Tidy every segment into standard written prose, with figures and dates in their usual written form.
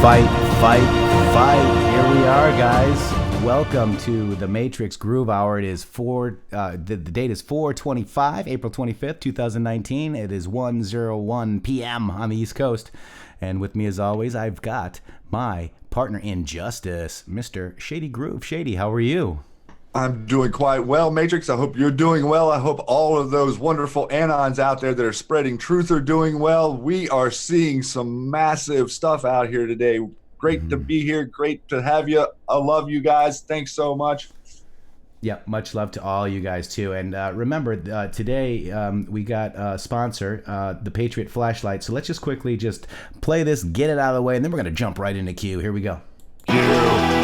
Fight. Here we are, guys. Welcome to the Matrixxx Groove Hour. It is the date is 4/25, April 25th, 2019. It is 1:01 p.m. on the East Coast. And with me, as always, I've got my partner in justice, Mr. Shady Groove. Shady, how are you? I'm doing quite well, Matrixxx. I hope you're doing well. I hope all of those wonderful anons out there that are spreading truth are doing well. We are seeing some massive stuff out here today. Great to be here. Great to have you. I love you guys. Thanks so much. Yeah, much love to all you guys too. And remember, today we got a sponsor, the Patriot flashlight. So let's just quickly just play this, get it out of the way, and then we're going to jump right into Q. Here we go. Q.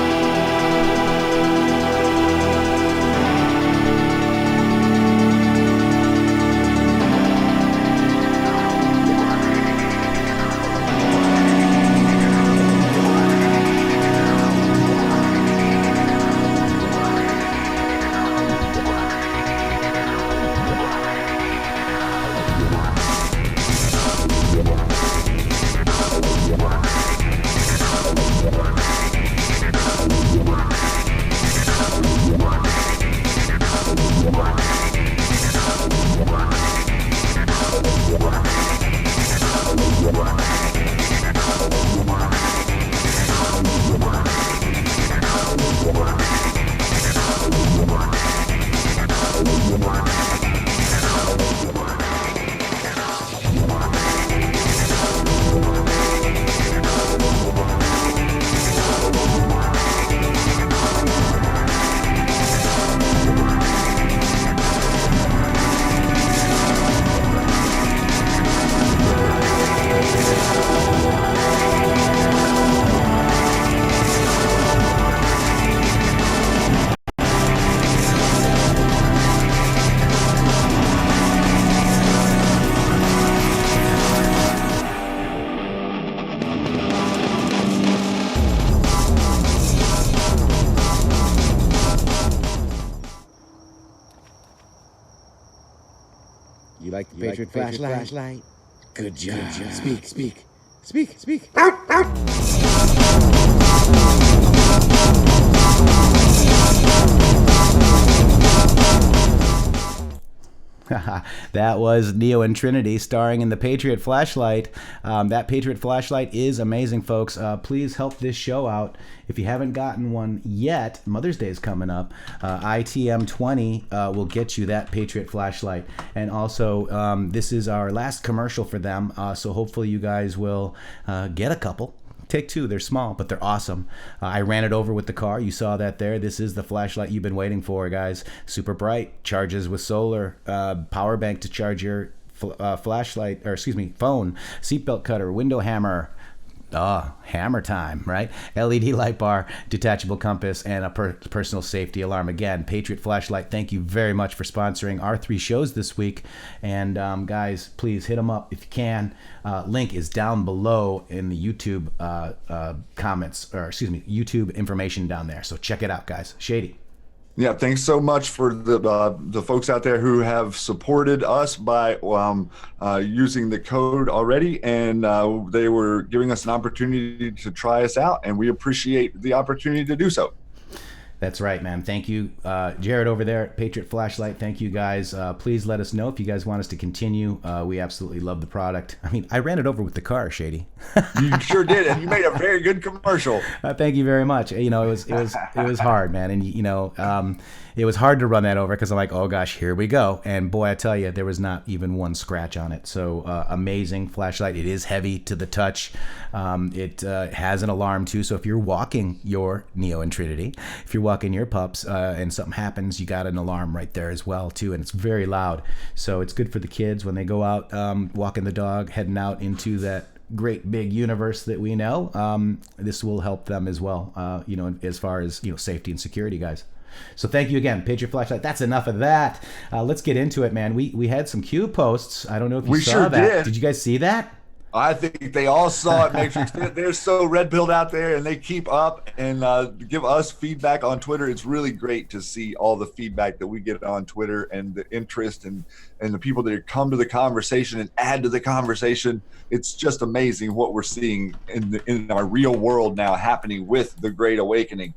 You like the Patriot flashlight? Good job. Speak. That was Neo and Trinity starring in the Patriot flashlight. That Patriot flashlight is amazing, folks. Please help this show out. If you haven't gotten one yet, Mother's Day is coming up. ITM20 will get you that Patriot flashlight. And also, this is our last commercial for them, so hopefully you guys will get a couple. Take two. They're small, but they're awesome. I ran it over with the car. You saw that there. This is the flashlight you've been waiting for, guys. Super bright. Charges with solar. Power bank to charge your phone. Seatbelt cutter. Window hammer. Hammer time, right? LED light bar, detachable compass, and a personal safety alarm. Again, Patriot flashlight, thank you very much for sponsoring our 3 shows this week. And guys, please hit them up if you can. Link is down below in the YouTube YouTube information down there. So check it out, guys. Shady. Yeah, thanks so much for the folks out there who have supported us by using the code already, and they were giving us an opportunity to try us out, and we appreciate the opportunity to do so. That's right, man. Thank you, Jared over there at Patriot Flashlight. Thank you, guys. Please let us know if you guys want us to continue. We absolutely love the product. I mean, I ran it over with the car, Shady. You sure did, and you made a very good commercial. Thank you very much. You know, it was hard, man, and you know, it was hard to run that over because I'm like, oh gosh, here we go. And boy, I tell you, there was not even one scratch on it. So amazing flashlight. It is heavy to the touch. It has an alarm too. So if you're walking your Neo and Trinity, if you're walking your pups and something happens, you got an alarm right there as well too. And it's very loud. So it's good for the kids when they go out walking the dog, heading out into that great big universe that we know. This will help them as well, you know, as far as, you know, safety and security, guys. So thank you again, Patriot Flashlight. That's enough of that. Let's get into it, man. We had some Q posts. I don't know if you saw sure that. Did. Did you guys see that? I think they all saw it, Matrixx. They're so red-pilled out there, and they keep up and give us feedback on Twitter. It's really great to see all the feedback that we get on Twitter and the interest and the people that come to the conversation and add to the conversation. It's just amazing what we're seeing in our real world now happening with the Great Awakening.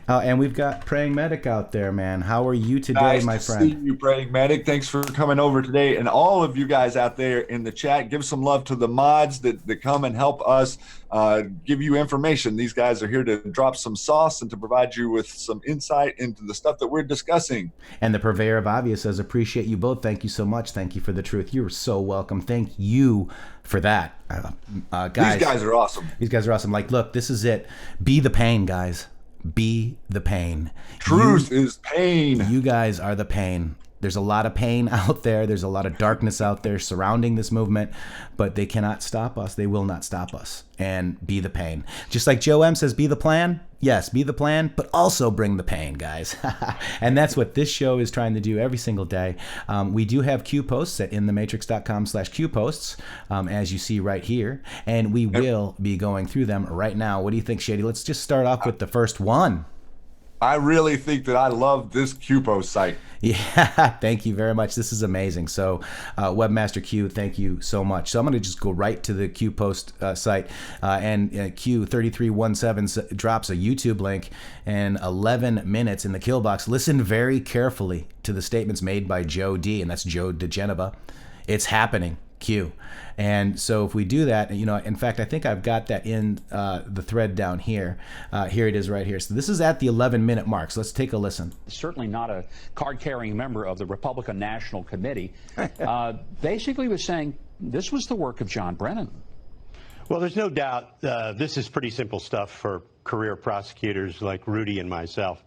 And we've got Praying Medic out there, man. How are you today, nice my to friend? See you, Praying Medic. Thanks for coming over today. And all of you guys out there in the chat, give some love to the mods that come and help us give you information. These guys are here to drop some sauce and to provide you with some insight into the stuff that we're discussing. And the Purveyor of Obvious says, appreciate you both. Thank you so much. Thank you for the truth. You're so welcome. Thank you for that. Guys, these guys are awesome. These guys are awesome. Like, look, this is it. Be the pain, guys. Be the pain. Truth is pain. You guys are the pain. There's a lot of pain out there. There's a lot of darkness out there surrounding this movement, but they cannot stop us. They will not stop us. And be the pain. Just like Joe M says, be the plan. Yes, be the plan, but also bring the pain, guys. And that's what this show is trying to do every single day. We do have Q posts at intheMatrixx.com/Q posts, as you see right here. And we will be going through them right now. What do you think, Shady? Let's just start off with the first one. I really think that I love this QPO site. Yeah, thank you very much. This is amazing. So, Webmaster Q, thank you so much. So I'm going to just go right to the Q post site, and Q3317 drops a YouTube link and 11 minutes in the kill box. Listen very carefully to the statements made by Joe D, and that's Joe DeGeneva. It's happening. Q. And so if we do that, you know, in fact, I think I've got that in the thread down here. Here it is right here. So this is at the 11-minute mark. So let's take a listen. Certainly not a card-carrying member of the Republican National Committee. Basically was saying this was the work of John Brennan. Well, there's no doubt this is pretty simple stuff for career prosecutors like Rudy and myself.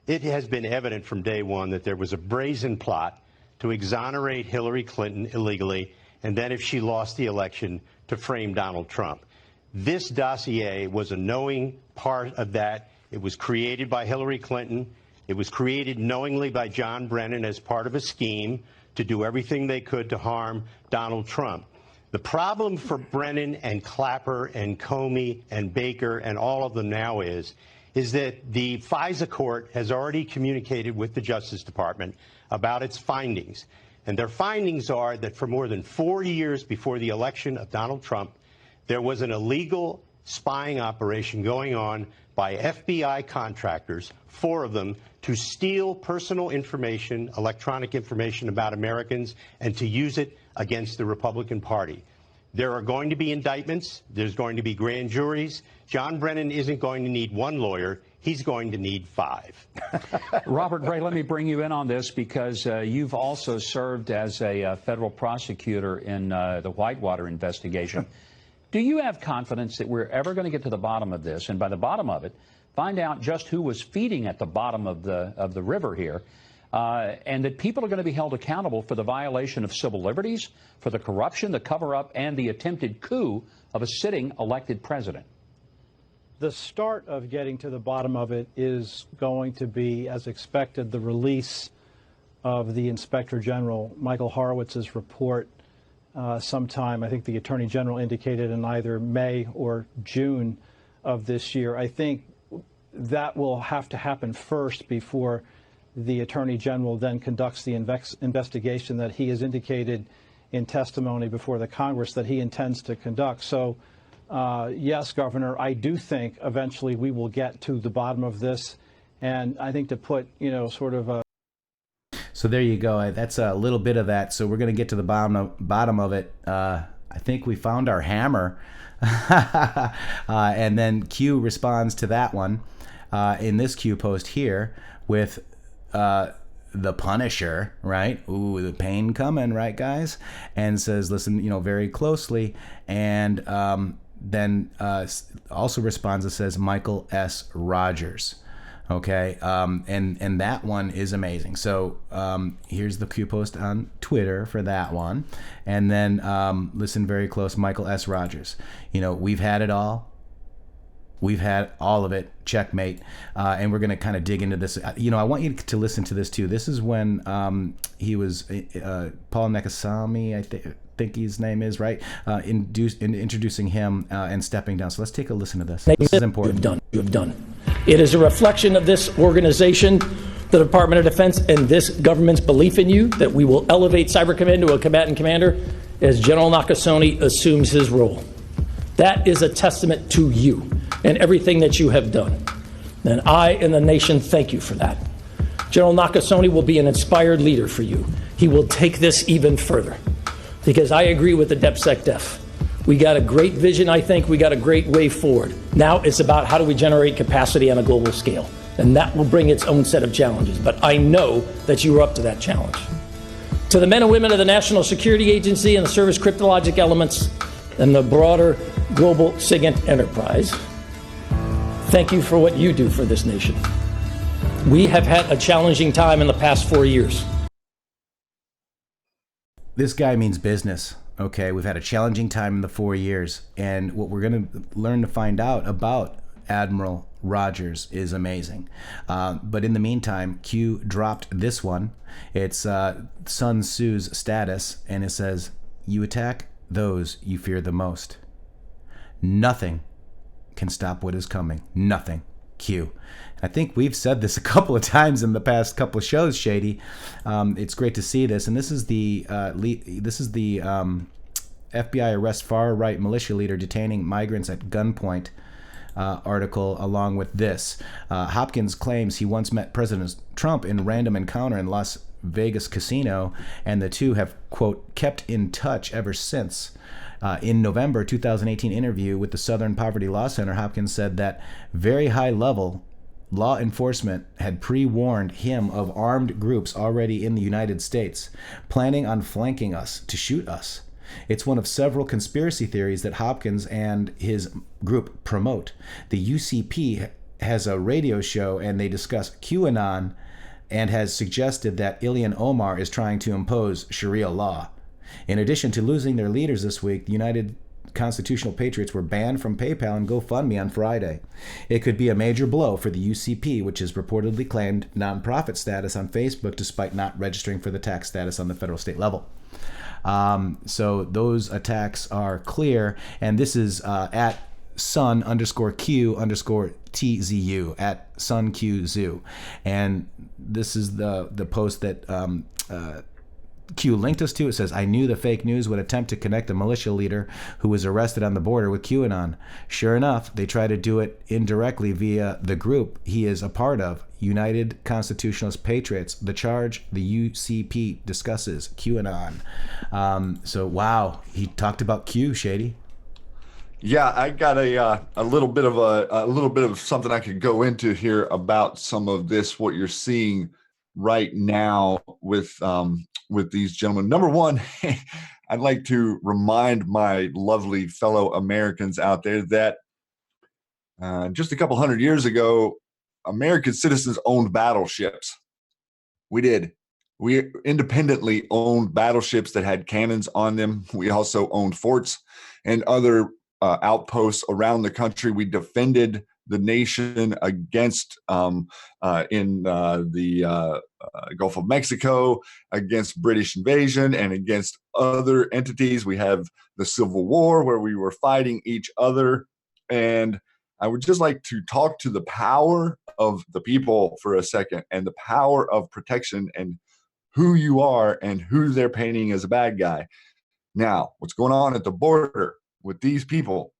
It has been evident from day one that there was a brazen plot to exonerate Hillary Clinton illegally, and then if she lost the election, to frame Donald Trump. This dossier was a knowing part of that. It was created by Hillary Clinton. It was created knowingly by John Brennan as part of a scheme to do everything they could to harm Donald Trump. The problem for Brennan and Clapper and Comey and Baker and all of them now is that the FISA court has already communicated with the Justice Department about its findings. And their findings are that for more than 4 years before the election of Donald Trump, there was an illegal spying operation going on by FBI contractors, 4 of them, to steal personal information, electronic information about Americans, and to use it against the Republican Party. There are going to be indictments. There's going to be grand juries. John Brennan isn't going to need 1 lawyer. He's going to need 5. Robert Bray, let me bring you in on this because you've also served as a federal prosecutor in the Whitewater investigation. Do you have confidence that we're ever going to get to the bottom of this, and by the bottom of it, find out just who was feeding at the bottom of the river here, and that people are going to be held accountable for the violation of civil liberties, for the corruption, the cover-up, and the attempted coup of a sitting elected president? The start of getting to the bottom of it is going to be, as expected, the release of the Inspector General, Michael Horowitz's report sometime. I think the Attorney General indicated in either May or June of this year. I think that will have to happen first before the Attorney General then conducts the investigation that he has indicated in testimony before the Congress that he intends to conduct. So, yes, Governor, I do think eventually we will get to the bottom of this. And I think to put, sort of a... So there you go. That's a little bit of that. So we're going to get to the bottom of it. I think we found our hammer. And then Q responds to that one in this Q post here with the Punisher, right? Ooh, the pain coming, right, guys? And says, listen, very closely. And then also responds and says Michael S. Rogers. Okay, and that one is amazing. So here's the Q post on Twitter for that one. And then listen very close, Michael S. Rogers. We've had it all. We've had all of it. Checkmate. And we're going to kind of dig into this. I want you to listen to this too. This is when he was Paul Nakasami, I think. think his name is, right? Introducing him and stepping down. So let's take a listen to this. This is important. You have done. It is a reflection of this organization, the Department of Defense, and this government's belief in you that we will elevate Cyber Command to a combatant commander as General Nakasone assumes his role. That is a testament to you and everything that you have done. And I and the nation thank you for that. General Nakasone will be an inspired leader for you. He will take this even further. Because I agree with the DepSecDef. We got a great vision, I think. We got a great way forward. Now it's about how do we generate capacity on a global scale. And that will bring its own set of challenges. But I know that you are up to that challenge. To the men and women of the National Security Agency and the service cryptologic elements and the broader global SIGINT enterprise, thank you for what you do for this nation. We have had a challenging time in the past 4 years. This guy means business. Okay, we've had a challenging time in the 4 years, and what we're going to learn to find out about Admiral Rogers is amazing. But in the meantime, Q dropped this one. It's Sun Tzu's status, and it says, "You attack those you fear the most. Nothing can stop what is coming. Nothing." Q. I think we've said this a couple of times in the past couple of shows, Shady. It's great to see this, and this is the FBI arrest far right militia leader detaining migrants at gunpoint article, along with this. Hopkins claims he once met President Trump in random encounter in Las Vegas casino, and the two have, quote, kept in touch ever since. In November 2018 interview with the Southern Poverty Law Center, Hopkins said that very high-level law enforcement had pre-warned him of armed groups already in the United States, planning on flanking us to shoot us. It's one of several conspiracy theories that Hopkins and his group promote. The UCP has a radio show, and they discuss QAnon and has suggested that Ilhan Omar is trying to impose Sharia law. In addition to losing their leaders this week, the United Constitutional Patriots were banned from PayPal and GoFundMe on Friday. It could be a major blow for the UCP, which has reportedly claimed nonprofit status on Facebook despite not registering for the tax status on the federal state level. So those attacks are clear, and this is at Sun_Q_TZU at SunQZoo, and this is the post that Q linked us to. It says, "I knew the fake news would attempt to connect a militia leader who was arrested on the border with QAnon. Sure enough, they try to do it indirectly via the group he is a part of, United Constitutionalist Patriots. The charge the UCP discusses, QAnon." So wow, he talked about Q, Shady. Yeah, I got a little bit of something I could go into here about some of this, what you're seeing right now with these gentlemen. Number one, I'd like to remind my lovely fellow Americans out there that just a couple hundred years ago, American citizens owned battleships. We did. We independently owned battleships that had cannons on them. We also owned forts and other outposts around the country. We defended the nation against in the Gulf of Mexico, against British invasion, and against other entities. We have the Civil War where we were fighting each other. And I would just like to talk to the power of the people for a second, and the power of protection, and who you are and who they're painting as a bad guy. Now, what's going on at the border with these people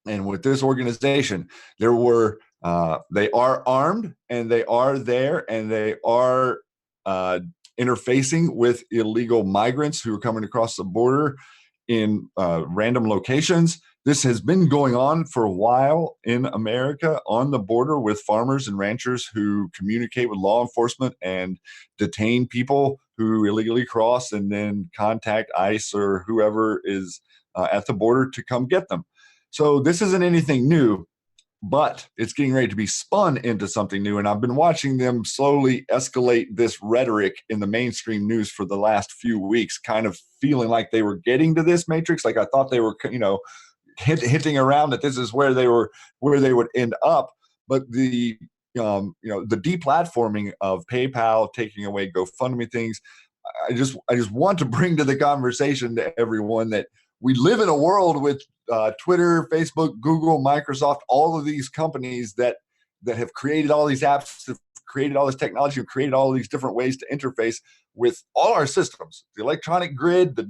and with this organization? There were they are armed, and they are there, and they are interfacing with illegal migrants who are coming across the border in random locations. This has been going on for a while in America on the border with farmers and ranchers who communicate with law enforcement and detain people who illegally cross, and then contact ICE or whoever is at the border to come get them. So this isn't anything new, but it's getting ready to be spun into something new. And I've been watching them slowly escalate this rhetoric in the mainstream news for the last few weeks, kind of feeling like they were getting to this Matrix. Like I thought they were, hinting around that this is where they would end up. But the the deplatforming of PayPal, taking away GoFundMe things, I just want to bring to the conversation to everyone that we live in a world with Twitter, Facebook, Google, Microsoft, all of these companies that have created all these apps, have created all this technology, have created all these different ways to interface with all our systems, the electronic grid, the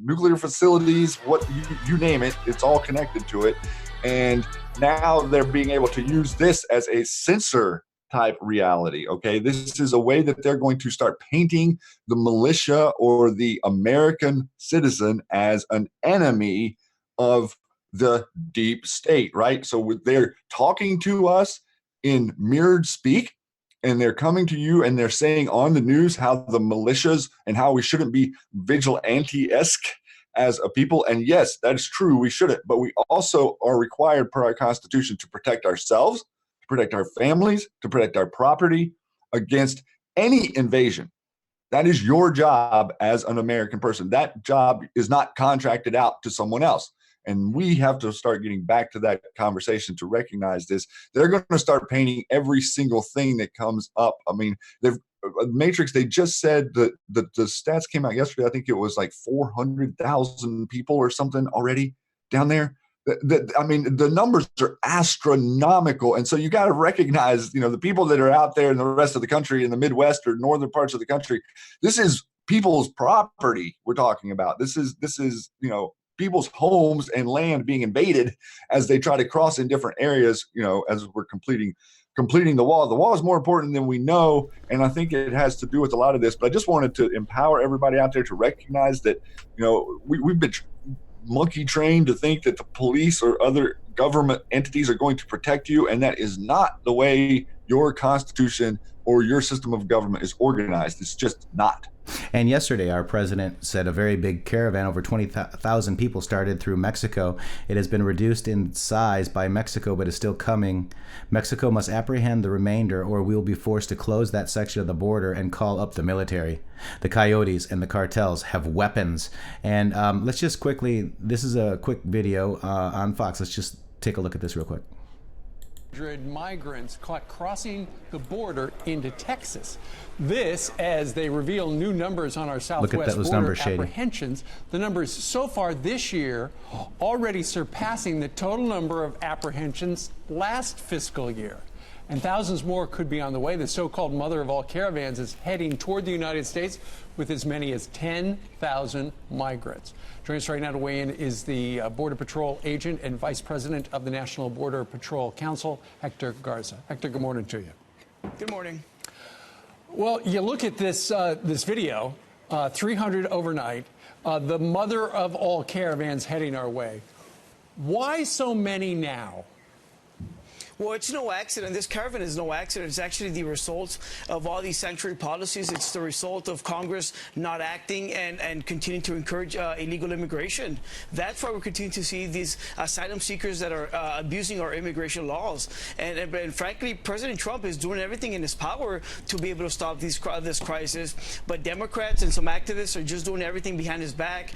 nuclear facilities, what you name it, it's all connected to it. And now they're being able to use this as a censor type reality. Okay, this is a way that they're going to start painting the militia or the American citizen as an enemy of the deep state, right? So they're talking to us in mirrored speak, and they're coming to you and they're saying on the news how the militias and how we shouldn't be vigilante-esque as a people. And yes, that is true, we shouldn't, but we also are required per our Constitution to protect ourselves, to protect our families, to protect our property against any invasion. That is your job as an American person. That job is not contracted out to someone else. And we have to start getting back to that conversation to recognize this. They're going to start painting every single thing that comes up. I mean, Matrixxx, they just said that the stats came out yesterday. I think it was like 400,000 people or something already down there. I mean, the numbers are astronomical. And so you got to recognize, the people that are out there in the rest of the country, in the Midwest or northern parts of the country, this is people's property we're talking about. This is people's homes and land being invaded as they try to cross in different areas, as we're completing the wall. The wall is more important than we know, and I think it has to do with a lot of this. But I just wanted to empower everybody out there to recognize that, we've been monkey trained to think that the police or other government entities are going to protect you, and that is not the way your Constitution or your system of government is organized. It's just not. And yesterday, our president said a very big caravan, over 20,000 people, started through Mexico. It has been reduced in size by Mexico, but is still coming. Mexico must apprehend the remainder, or we will be forced to close that section of the border and call up the military. The coyotes and the cartels have weapons. And let's just quickly, this is a quick video on Fox. Let's just take a look at this real quick. Migrants caught crossing the border into Texas. This, as they reveal new numbers on our southwest border apprehensions. The numbers so far this year already surpassing the total number of apprehensions last fiscal year. And thousands more could be on the way. The so-called mother of all caravans is heading toward the United States with as many as 10,000 migrants. Joining us right now to weigh in is the Border Patrol agent and Vice President of the National Border Patrol Council, Hector Garza. Hector, good morning to you. Good morning. Well, you look at this video, 300 overnight, the mother of all caravans heading our way. Why so many now? Well, it's no accident. This caravan is no accident. It's actually the result of all these sanctuary policies. It's the result of Congress not acting and continuing to encourage illegal immigration. That's why we're continuing to see these asylum seekers that are abusing our immigration laws. And frankly, President Trump is doing everything in his power to be able to stop this crisis. But Democrats and some activists are just doing everything behind his back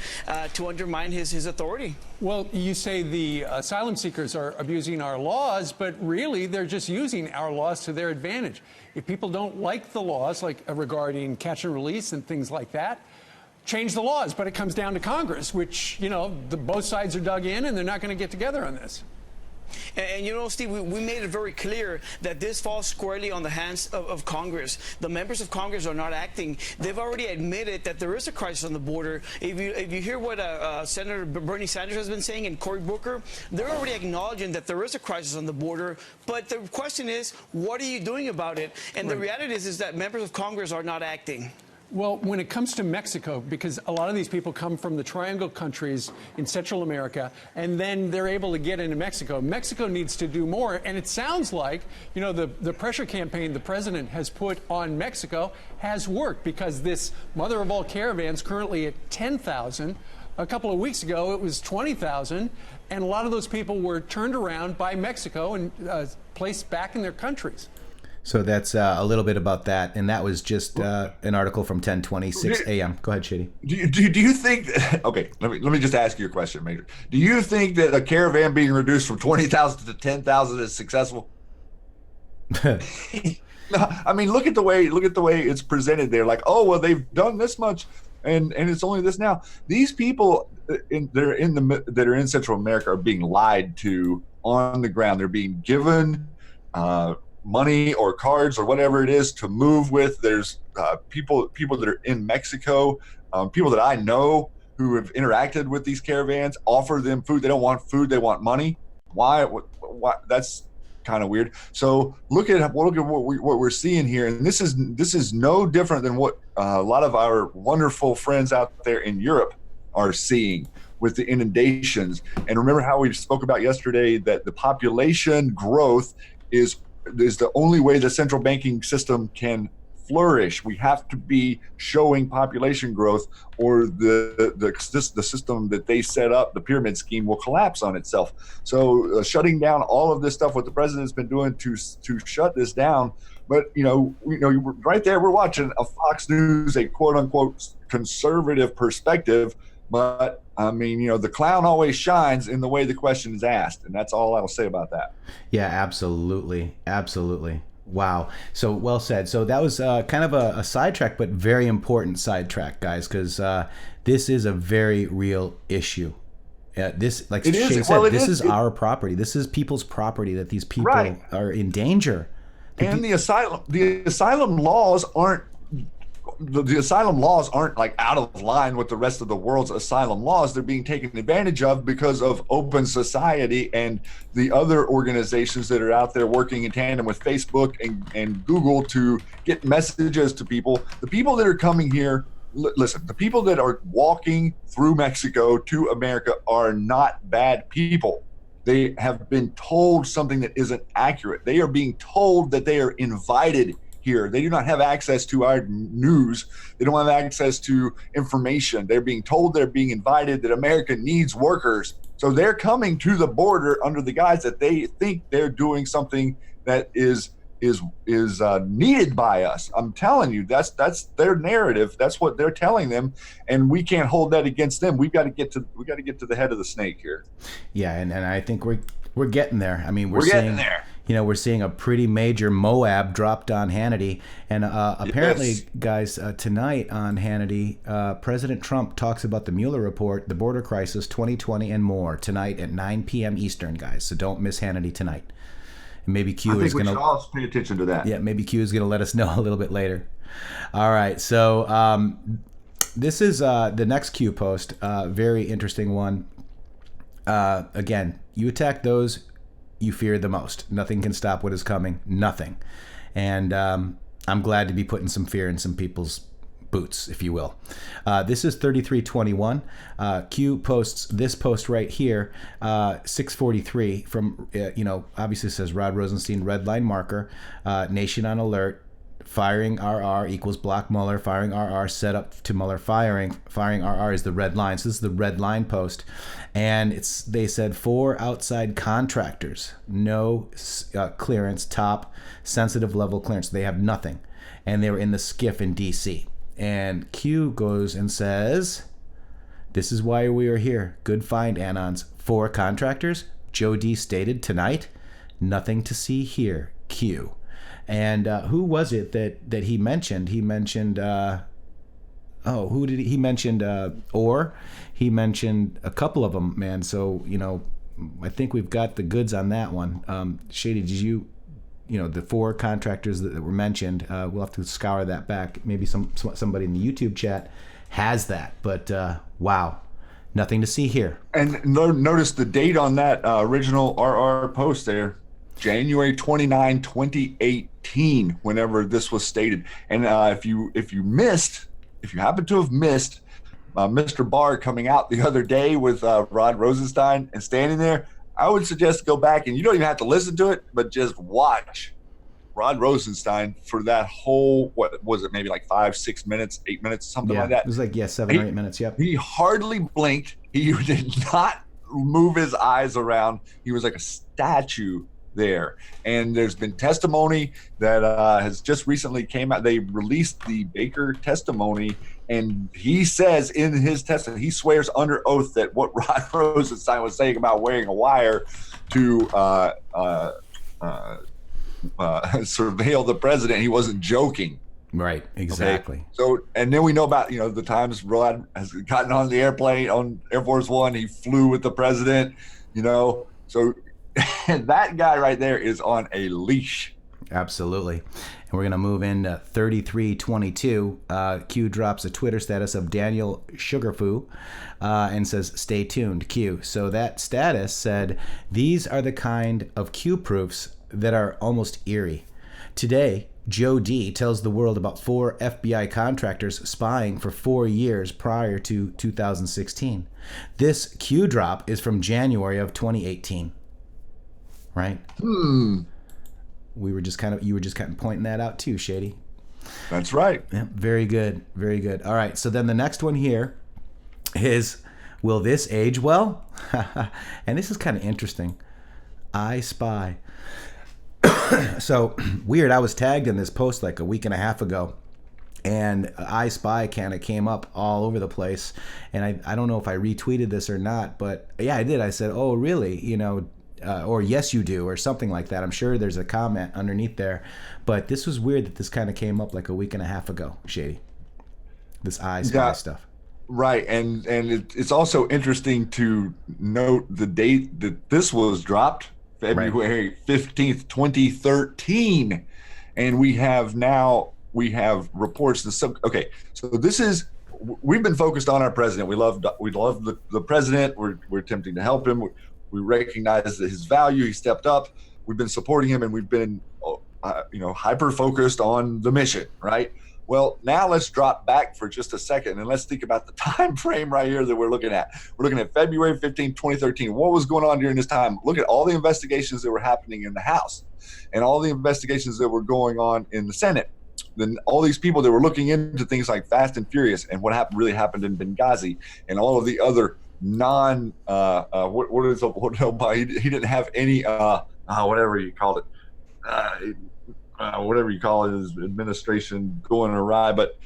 to undermine his authority. Well, you say the asylum seekers are abusing our laws, but really they're just using our laws to their advantage. If people don't like the laws, like regarding catch and release and things like that, change the laws. But it comes down to Congress, which, both sides are dug in and they're not going to get together on this. And Steve, we made it very clear that this falls squarely on the hands of Congress. The members of Congress are not acting. They've already admitted that there is a crisis on the border. If you hear what Senator Bernie Sanders has been saying and Cory Booker, they're already acknowledging that there is a crisis on the border. But the question is, what are you doing about it? And the reality is that members of Congress are not acting. Well, when it comes to Mexico, because a lot of these people come from the triangle countries in Central America, and then they're able to get into Mexico. Mexico needs to do more, and it sounds like, the pressure campaign the president has put on Mexico has worked, because this mother of all caravans currently at 10,000. A couple of weeks ago, it was 20,000, and a lot of those people were turned around by Mexico and placed back in their countries. So that's a little bit about that, and that was just an article from 10:26 a.m. Go ahead, Shady. Do you think? Okay, let me just ask you a question, Major. Do you think that a caravan being reduced from 20,000 to 10,000 is successful? No, I mean, look at the way it's presented there. Like, oh, well, they've done this much, and it's only this now. These people that are in Central America are being lied to on the ground. They're being given money or cards or whatever it is to move with. There's people that are in Mexico, people that I know who have interacted with these caravans, offer them food. They don't want food, they want money. Why? That's kind of weird. So look at what we're seeing here, and this is no different than what a lot of our wonderful friends out there in Europe are seeing with the inundations. And remember how we spoke about yesterday that the population growth is the only way the central banking system can flourish. We have to be showing population growth, or the system that they set up, the pyramid scheme, will collapse on itself. So shutting down all of this stuff, what the president's been doing to shut this down. But right there, we're watching a Fox News, a quote unquote conservative perspective. But I mean, the clown always shines in the way the question is asked, and that's all I'll say about that. Yeah, absolutely, absolutely. Wow. So well said. So that was kind of a sidetrack, but very important sidetrack, guys, because this is a very real issue. This, like Shay said, this is our property. This is people's property that these people are in danger. And the asylum laws aren't. The asylum laws aren't like out of line with the rest of the world's asylum laws. They're being taken advantage of because of open society and the other organizations that are out there working in tandem with Facebook and Google to get messages to people. The people that are coming here, listen, the people that are walking through Mexico to America are not bad people. They have been told something that isn't accurate. They are being told that they are invited here. They do not have access to our news. They don't have access to information. They're being told they're being invited, that America needs workers. So they're coming to the border under the guise that they think they're doing something that is needed by us. I'm telling you, that's their narrative. That's what they're telling them, and we can't hold that against them. We've got to get to the head of the snake here. Yeah, and I think we're getting there. I mean, we're getting there. We're seeing a pretty major Moab dropped on Hannity. And apparently, guys, tonight on Hannity, President Trump talks about the Mueller report, the border crisis, 2020, and more tonight at 9 p.m. Eastern, guys. So don't miss Hannity tonight. And maybe Q is going to... I think we should all pay attention to that. Yeah, maybe Q is going to let us know a little bit later. All right, so this is the next Q post, very interesting one. Again, you attack those you fear the most. Nothing can stop what is coming. Nothing. And I'm glad to be putting some fear in some people's boots, if you will. This is 3321. Q posts this post right here, 643 from, obviously it says Rod Rosenstein, red line marker, nation on alert, firing RR equals block Mueller, firing RR set up to Mueller firing RR is the red line. So this is the red line post. And they said 4 outside contractors, no clearance, top sensitive level clearance. They have nothing. And they were in the skiff in DC. And Q goes and says, this is why we are here. Good find, Anons. 4 contractors, Joe D stated tonight, nothing to see here, Q. And who was it that he mentioned? He mentioned, who did he mentioned? Orr. He mentioned a couple of them, man. So, I think we've got the goods on that one. Shady, did you, the 4 contractors that were mentioned, we'll have to scour that back. Maybe somebody in the YouTube chat has that. But, wow, nothing to see here. And notice the date on that original RR post there. January 29, 2018, whenever this was stated. And if you happen to have missed Mr. Barr coming out the other day with Rod Rosenstein and standing there, I would suggest go back, and you don't even have to listen to it, but just watch Rod Rosenstein for that whole, what was it, maybe like 5, 6 minutes, 8 minutes, something like that. It was like, 7 or 8 minutes, yep. He hardly blinked. He did not move his eyes around. He was like a statue there. And there's been testimony that has just recently came out. They released the Baker testimony, and he says in his testimony, he swears under oath that what Rod Rosenstein was saying about wearing a wire to surveil the president. He wasn't joking. Right, exactly. Okay? So, and then we know about, the times Rod has gotten on the airplane on Air Force One. He flew with the president, So that guy right there is on a leash. Absolutely. And we're going to move into 3322. Q drops a Twitter status of Daniel Sugarfoo and says, stay tuned, Q. So that status said, these are the kind of Q proofs that are almost eerie. Today, Joe D tells the world about 4 FBI contractors spying for 4 years prior to 2016. This Q drop is from January of 2018. Right? You were just kind of pointing that out too, Shady. That's right. Yeah, very good. Very good. All right. So then the next one here is, will this age well? And this is kind of interesting. I Spy. So weird. I was tagged in this post like a week and a half ago, and I Spy kind of came up all over the place. And I don't know if I retweeted this or not, but yeah, I did. I said, oh, really? Or yes, you do, or something like that. I'm sure there's a comment underneath there. But this was weird that this kind of came up like a week and a half ago, Shady. This I Spy stuff. Right. And it's also interesting to note the date that this was dropped, February 15th, 2013. And we have reports. So this is, we've been focused on our president. We love the president. We're attempting to help him. We recognize that his value. He stepped up. We've been supporting him, and we've been, hyper focused on the mission. Right. Well, now let's drop back for just a second, and let's think about the time frame right here that we're looking at. We're looking at February 15, 2013. What was going on during this time? Look at all the investigations that were happening in the House, and all the investigations that were going on in the Senate. Then all these people that were looking into things like Fast and Furious and what really happened in Benghazi, and all of the other he didn't have any whatever you called it, whatever you call it, his administration going awry. But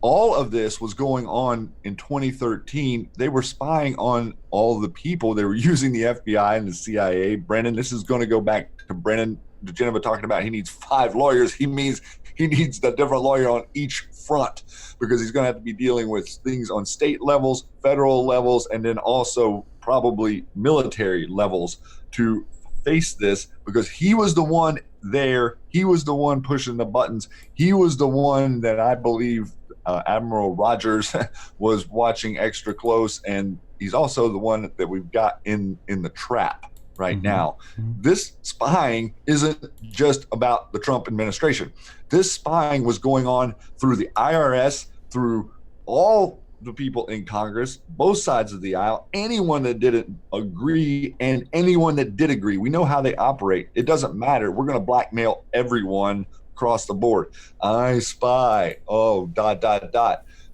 all of this was going on in 2013. They were spying on all the people. They were using the FBI and the CIA. Brennan, this is going to go back to Brennan DeGeneva talking about he needs 5 lawyers. He means he needs a different lawyer on each front, because he's going to have to be dealing with things on state levels, federal levels, and then also probably military levels to face this, because he was the one there. He was the one pushing the buttons. He was the one that I believe Admiral Rogers was watching extra close, and he's also the one that we've got in the trap right now. This spying isn't just about the Trump administration. This spying was going on through the IRS, through all the people in Congress, both sides of the aisle, anyone that didn't agree and anyone that did agree. We know how they operate. It doesn't matter. We're going to blackmail everyone across the board. I Spy. Oh, ...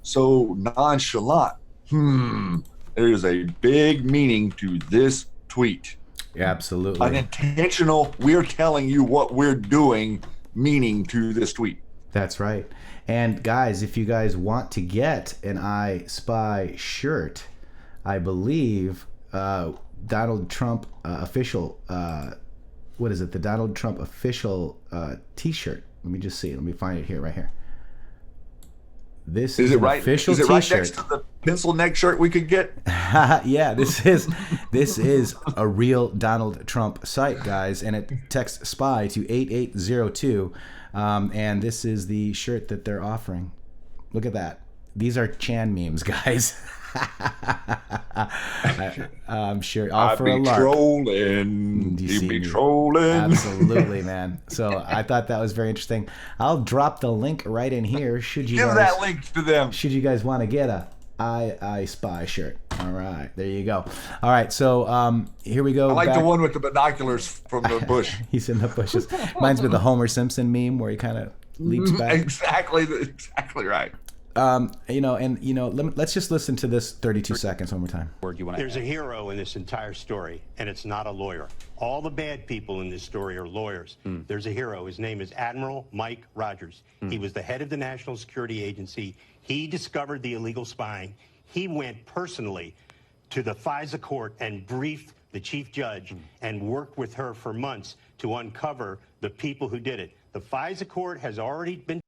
So nonchalant. There's a big meaning to this tweet. Absolutely. Unintentional, we're telling you what we're doing, meaning to this tweet. That's right. And guys, if you guys want to get an I Spy shirt, I believe Donald Trump official, what is it? The Donald Trump official t-shirt. Let me just see. Let me find it here, right here. This is an official t-shirt. Is it right next to the pencil neck shirt we could get? Yeah, this is a real Donald Trump site, guys, and it texts SPY to 8802, and this is the shirt that they're offering. Look at that. These are Chan memes, guys. I'm sure. All for a lark. Trolling. You be trolling. Absolutely, man. So I thought that was very interesting. I'll drop the link right in here. Should you give guys, that link to them? Should you guys want to get a I Spy shirt? All right, there you go. All right, so here we go. I like the one with the binoculars from the bush. He's in the bushes. Mine's with the Homer Simpson meme where he kind of leaps back. Exactly right. Let's just listen to this 32 seconds one more time. There's a hero in this entire story, and it's not a lawyer. All the bad people in this story are lawyers. There's a hero. His name is Admiral Mike Rogers. He was the head of the National Security Agency. He discovered the illegal spying. He went personally to the FISA court and briefed the chief judge, and worked with her for months to uncover the people who did it. The FISA court has already been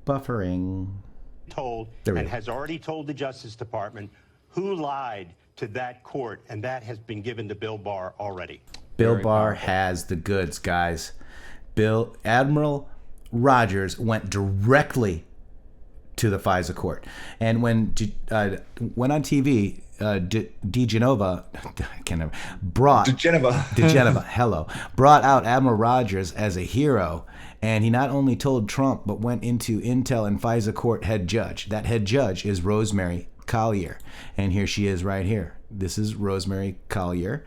buffering told and has already told the Justice Department who lied to that court, and that has been given to Bill Barr already. Bill Barr has the goods, guys. Admiral Rogers went directly to the FISA court, and when went on TV, DeGenova brought out Admiral Rogers as a hero, and he not only told Trump but went into Intel and FISA court head judge. That head judge is Rosemary Collyer, and here she is right here. This is Rosemary Collyer.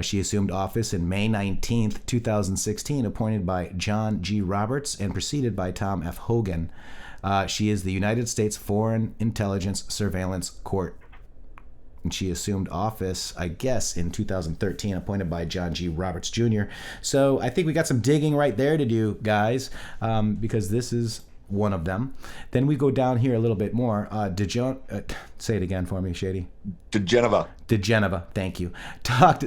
She assumed office in May 19th, 2016, appointed by John G. Roberts and preceded by Tom F. Hogan. She is the United States Foreign Intelligence Surveillance Court. And she assumed office, I guess, in 2013, appointed by John G. Roberts Jr. So I think we got some digging right there to do, guys, because this is one of them. Then we go down here a little bit more. Say it again for me, Shady. DeGenova, thank you.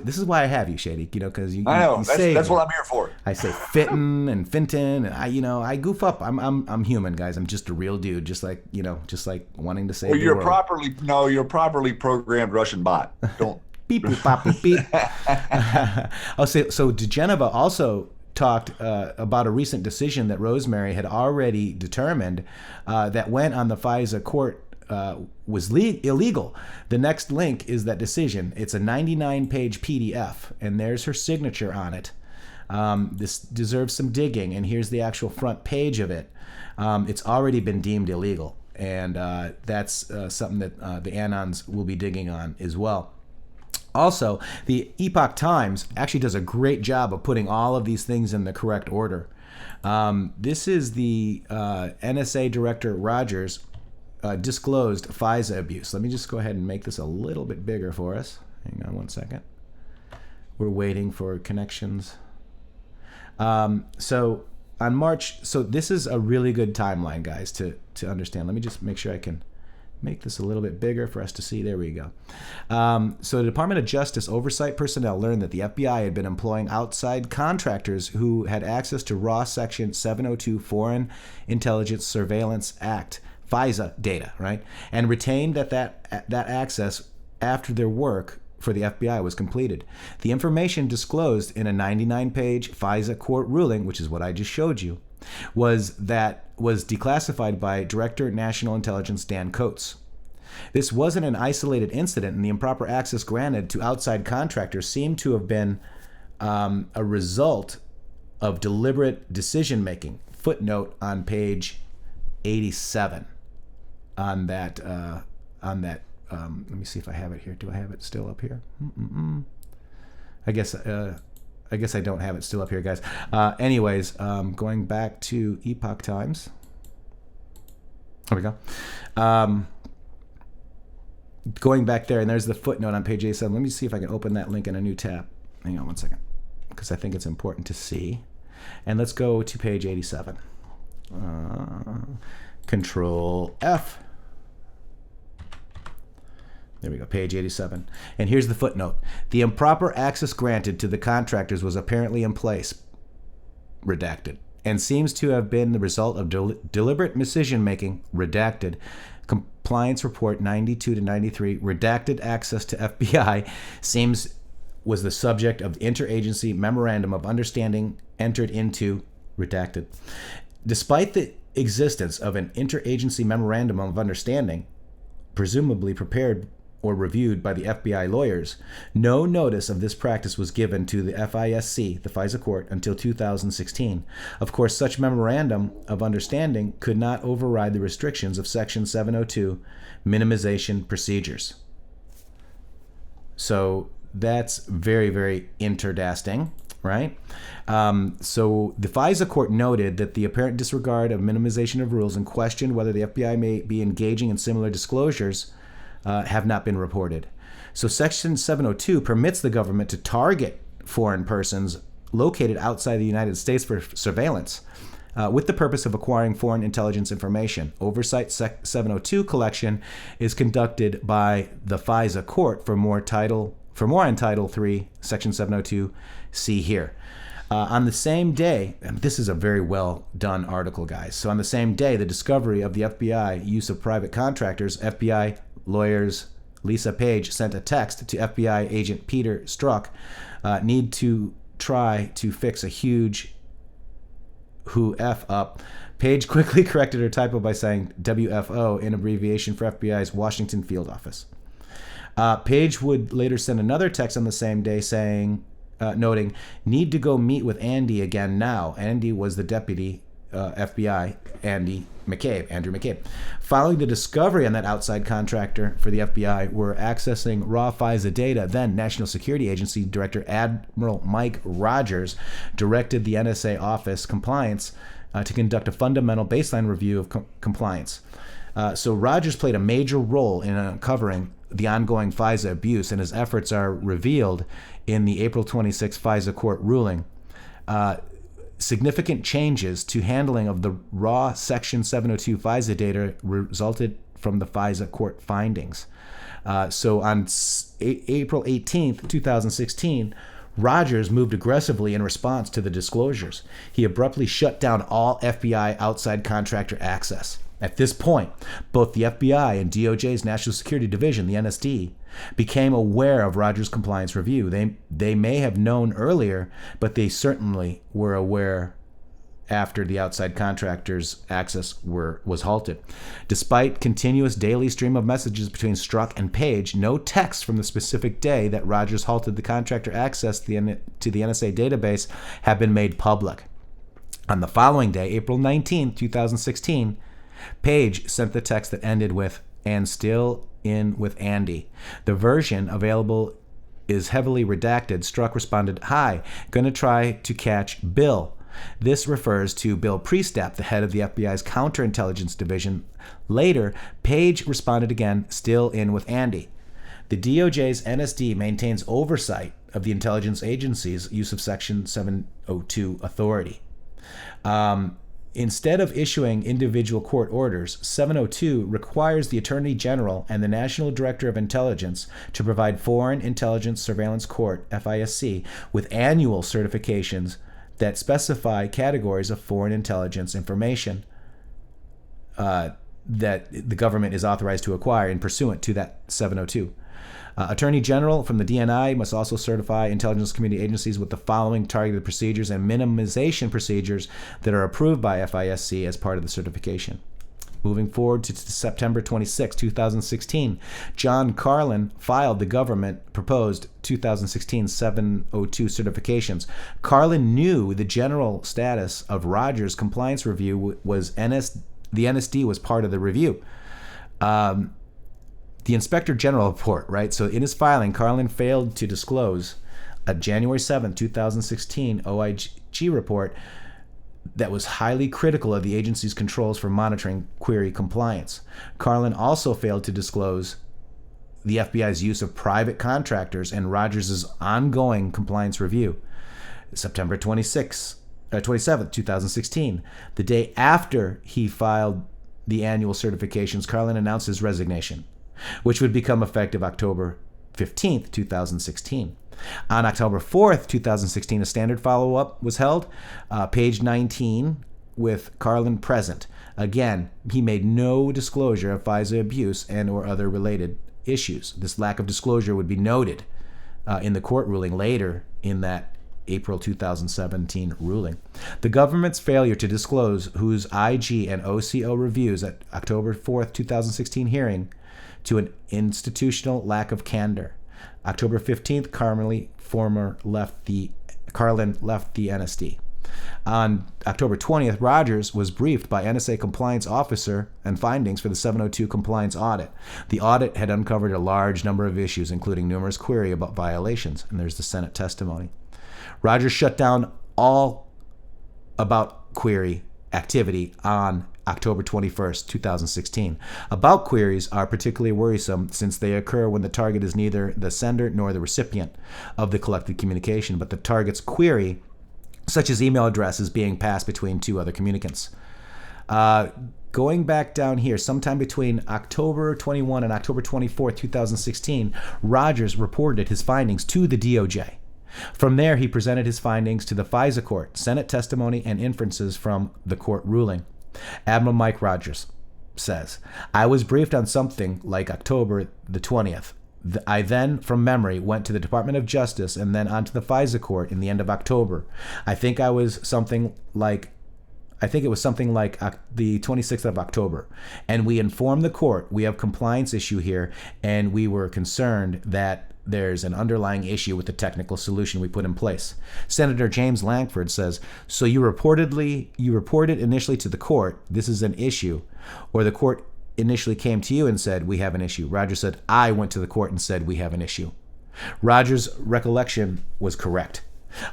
This is why I have you, Shady. Because I know that's what I'm here for. I say Fitton and Finton, and I goof up. I'm human, guys. I'm just a real dude, just like wanting to say. Well, you're properly programmed Russian bot. Don't beep boop bop boop beep. So DeGenova also talked about a recent decision that Rosemary had already determined that went on the FISA court was illegal. The next link is that decision. It's a 99-page PDF, and there's her signature on it. This deserves some digging, and here's the actual front page of it. It's already been deemed illegal, and that's something that the Anons will be digging on as well. Also, the Epoch Times actually does a great job of putting all of these things in the correct order. This is the NSA Director Rogers disclosed FISA abuse. Let me just go ahead and make this a little bit bigger for us. Hang on one second. We're waiting for connections. So on March, so this is a really good timeline, guys, to understand. Let me just make sure I can make this a little bit bigger for us to see. There we go. So the Department of Justice oversight personnel learned that the FBI had been employing outside contractors who had access to raw Section 702 Foreign Intelligence Surveillance Act, FISA data, right? And retained that access after their work for the FBI was completed. The information disclosed in a 99-page FISA court ruling, which is what I just showed you, was declassified by Director National Intelligence Dan Coates. This wasn't an isolated incident, and the improper access granted to outside contractors seemed to have been a result of deliberate decision-making. Footnote on page 87 on that. Let me see if I have it here. Do I have it still up here? I guess I don't have it still up here, guys. Anyways, going back to Epoch Times. There we go. Going back there, and there's the footnote on page 87. Let me see if I can open that link in a new tab. Hang on one second, because I think it's important to see. And let's go to page 87. Control F. There we go, page 87. And here's the footnote. The improper access granted to the contractors was apparently in place, redacted, and seems to have been the result of deliberate decision-making, redacted. Compliance Report 92 to 93, redacted access to FBI was the subject of the interagency memorandum of understanding entered into, redacted. Despite the existence of an interagency memorandum of understanding, presumably prepared or reviewed by the FBI lawyers, no notice of this practice was given to the FISC, the FISA court, until 2016. Of course, such memorandum of understanding could not override the restrictions of Section 702 minimization procedures. So that's very, very interdasting, right? So the FISA court noted that the apparent disregard of minimization of rules and questioned whether the FBI may be engaging in similar disclosures have not been reported. So Section 702 permits the government to target foreign persons located outside the United States for surveillance with the purpose of acquiring foreign intelligence information. Oversight 702 collection is conducted by the FISA court for more Title For more on Title III, Section 702, see here. On the same day, and this is a very well done article, guys. So on the same day, the discovery of the FBI use of private contractors, FBI lawyers Lisa Page sent a text to FBI agent Peter Strzok, need to try to fix a huge who F up. Page quickly corrected her typo by saying WFO, in abbreviation for FBI's Washington field office. Page would later send another text on the same day saying, noting, need to go meet with Andy again now. Andy was the deputy FBI, Andrew McCabe. Following the discovery on that outside contractor for the FBI were accessing raw FISA data, then National Security Agency Director Admiral Mike Rogers directed the NSA Office Compliance to conduct a fundamental baseline review of compliance. So Rogers played a major role in uncovering the ongoing FISA abuse, and his efforts are revealed in the April 26 FISA court ruling. Significant changes to handling of the raw Section 702 FISA data resulted from the FISA court findings. So on April 18th, 2016, Rogers moved aggressively in response to the disclosures. He abruptly shut down all FBI outside contractor access. At this point, both the FBI and DOJ's National Security Division, the NSD, became aware of Rogers' compliance review. They may have known earlier, but they certainly were aware after the outside contractors' access was halted. Despite continuous daily stream of messages between Strzok and Page, no text from the specific day that Rogers halted the contractor access to the NSA database have been made public. On the following day, April 19, 2016, Page sent the text that ended with, and still in with Andy. The version available is heavily redacted. Strzok responded, hi, gonna try to catch Bill. This refers to Bill Priestap, the head of the FBI's counterintelligence division. Later, Page responded again, still in with Andy. The DOJ's NSD maintains oversight of the intelligence agency's use of Section 702 authority. Instead of issuing individual court orders, 702 requires the Attorney General and the National Director of Intelligence to provide Foreign Intelligence Surveillance Court, FISC, with annual certifications that specify categories of foreign intelligence information that the government is authorized to acquire in pursuant to that 702. Attorney General from the DNI must also certify intelligence community agencies with the following targeted procedures and minimization procedures that are approved by FISC as part of the certification. Moving forward to September 26, 2016, John Carlin filed the government proposed 2016 702 certifications. Carlin knew the general status of Rogers' compliance review was the NSD was part of the review. The Inspector General report, right? So in his filing, Carlin failed to disclose a January 7, 2016 OIG report that was highly critical of the agency's controls for monitoring query compliance. Carlin also failed to disclose the FBI's use of private contractors and Rogers' ongoing compliance review. September 27, 2016, the day after he filed the annual certifications, Carlin announced his resignation, which would become effective October 15th, 2016. On October 4th, 2016, a standard follow-up was held, page 19, with Carlin present. Again, he made no disclosure of FISA abuse and or other related issues. This lack of disclosure would be noted in the court ruling later in that April 2017 ruling. The government's failure to disclose whose IG and OCO reviews at October 4th, 2016 hearing to an institutional lack of candor. October 15th, Carlin left the NSD. On October 20th, Rogers was briefed by NSA compliance officer and findings for the 702 compliance audit. The audit had uncovered a large number of issues, including numerous queries about violations, and there's the Senate testimony. Rogers shut down all about query activity on October 21st, 2016. About queries are particularly worrisome since they occur when the target is neither the sender nor the recipient of the collected communication, but the target's query, such as email address, is being passed between two other communicants. going back down here, sometime between October 21 and October 24, 2016, Rogers reported his findings to the DOJ. From there, he presented his findings to the FISA court, Senate testimony, and inferences from the court ruling. Admiral Mike Rogers says, I was briefed on something like October the 20th. I then, from memory, went to the Department of Justice and then onto the FISA court in the end of October. I think it was something like the 26th of October. And we informed the court, we have compliance issue here, and we were concerned that there's an underlying issue with the technical solution we put in place. Senator James Lankford says, so you reported initially to the court, this is an issue, or the court initially came to you and said, we have an issue. Rogers said, I went to the court and said, we have an issue. Rogers' recollection was correct.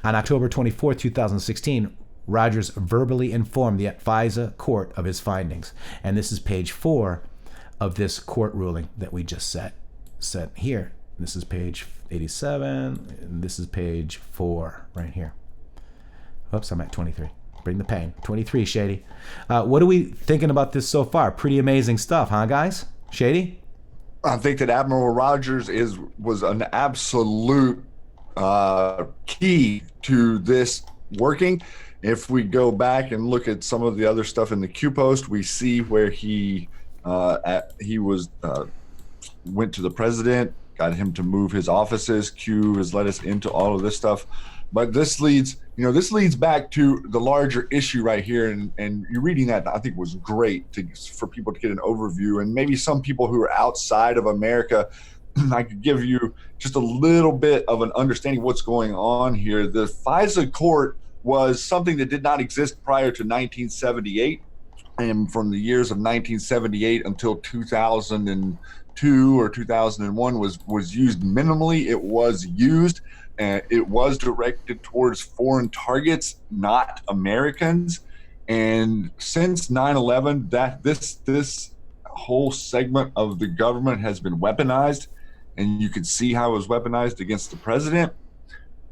On October 24, 2016, Rogers verbally informed the FISA court of his findings. And this is page 4 of this court ruling that we just set here. This is page 87, and this is page 4 right here. Oops, I'm at 23. Bring the pain. 23, Shady. What are we thinking about this so far? Pretty amazing stuff, huh, guys? Shady? I think that Admiral Rogers was an absolute key to this working. If we go back and look at some of the other stuff in the Q post, we see where he went to the president, got him to move his offices. Q has led us into all of this stuff. But this leads back to the larger issue right here. And you reading that, I think, was great for people to get an overview. And maybe some people who are outside of America, I could give you just a little bit of an understanding of what's going on here. The FISA court was something that did not exist prior to 1978. And from the years of 1978 until 2002 or 2001 was used minimally. It was used. And it was directed towards foreign targets, not Americans. And since 9/11, this whole segment of the government has been weaponized, and you can see how it was weaponized against the president.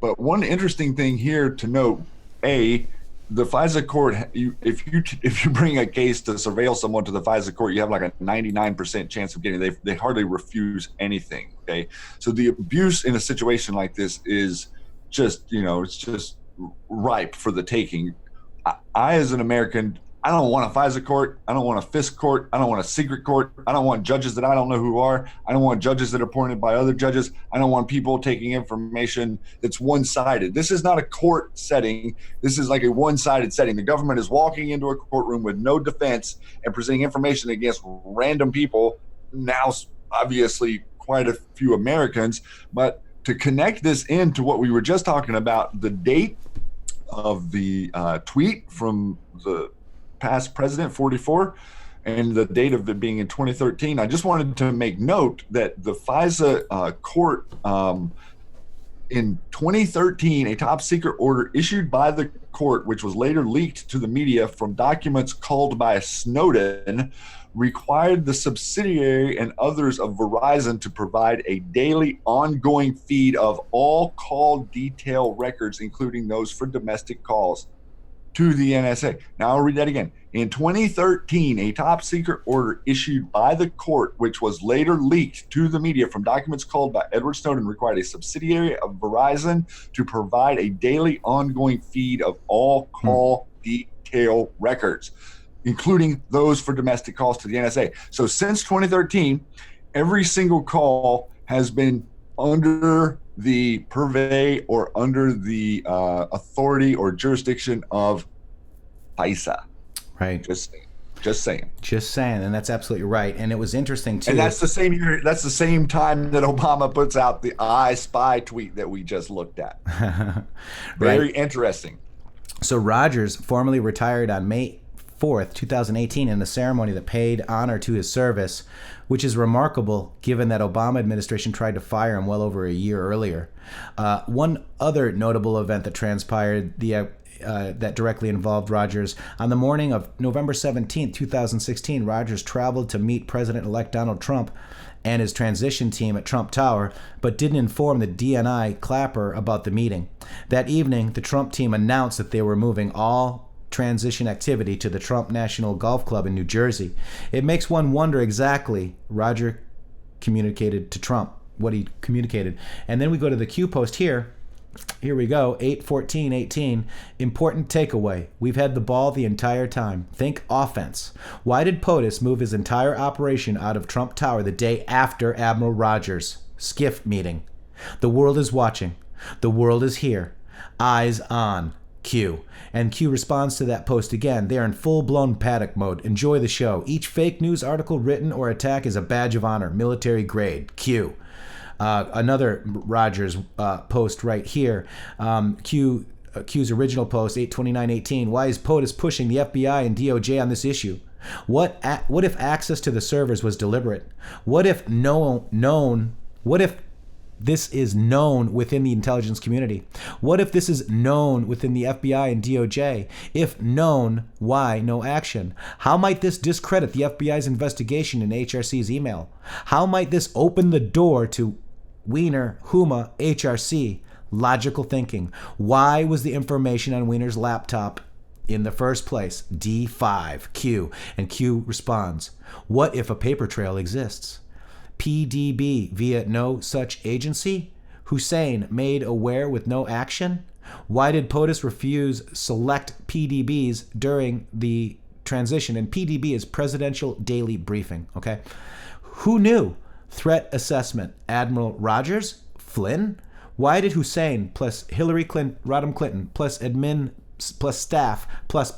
But one interesting thing here to note: the FISA court, if you bring a case to surveil someone to the FISA court, you have like a 99% chance of getting it. They hardly refuse anything. Okay, so the abuse in a situation like this is just, it's just ripe for the taking. I as an American, I don't want a FISA court. I don't want a FISC court. I don't want a secret court. I don't want judges that I don't know who are. I don't want judges that are appointed by other judges. I don't want people taking information that's one-sided. This is not a court setting. This is like a one-sided setting. The government is walking into a courtroom with no defense and presenting information against random people, now obviously quite a few Americans. But to connect this into what we were just talking about, the date of the tweet from the past president, 44, and the date of it being in 2013. I just wanted to make note that the FISA court in 2013, a top secret order issued by the court, which was later leaked to the media from documents culled by Snowden, required the subsidiary and others of Verizon to provide a daily ongoing feed of all call detail records, including those for domestic calls, to the NSA. Now I'll read that again. In 2013, a top secret order issued by the court, which was later leaked to the media from documents culled by Edward Snowden, required a subsidiary of Verizon to provide a daily ongoing feed of all call detail records, including those for domestic calls to the NSA. So since 2013, every single call has been under the purvey or under the authority or jurisdiction of FISA. Right. Just saying. And that's absolutely right. And it was interesting too. And that's the same year. That's the same time that Obama puts out the I Spy tweet that we just looked at. Very interesting. So Rogers formally retired on May 4th, 2018 in a ceremony that paid honor to his service, which is remarkable given that Obama administration tried to fire him well over a year earlier. One other notable event that transpired that directly involved Rogers: on the morning of November 17, 2016, Rogers traveled to meet President-elect Donald Trump and his transition team at Trump Tower, but didn't inform the DNI Clapper about the meeting. That evening, the Trump team announced that they were moving all transition activity to the Trump National Golf Club in New Jersey. It makes one wonder exactly Roger communicated to Trump, what he communicated. And then we go to the Q post here. Here we go, 8/14/18. Important takeaway. We've had the ball the entire time. Think offense. Why did POTUS move his entire operation out of Trump Tower the day after Admiral Rogers' skiff meeting? The world is watching. The world is here. Eyes on Q. And Q responds to that post again. They are in full-blown panic mode. Enjoy the show. Each fake news article written or attack is a badge of honor. Military grade. Q. Another Rogers post right here. Q's original post, 8/29/18. Why is POTUS pushing the FBI and DOJ on this issue? What if access to the servers was deliberate? What if this is known within the intelligence community? What if this is known within the FBI and DOJ? If known, why no action? How might this discredit the FBI's investigation in HRC's email? How might this open the door to Weiner, Huma, HRC? Logical thinking. Why was the information on Weiner's laptop in the first place? D5, Q. And Q responds, what if a paper trail exists? PDB via no such agency? Hussein made aware with no action? Why did POTUS refuse select PDBs during the transition? And PDB is Presidential Daily Briefing, okay? Who knew? Threat assessment. Admiral Rogers? Flynn? Why did Hussein plus Hillary Clinton, Rodham Clinton plus admin plus staff plus ...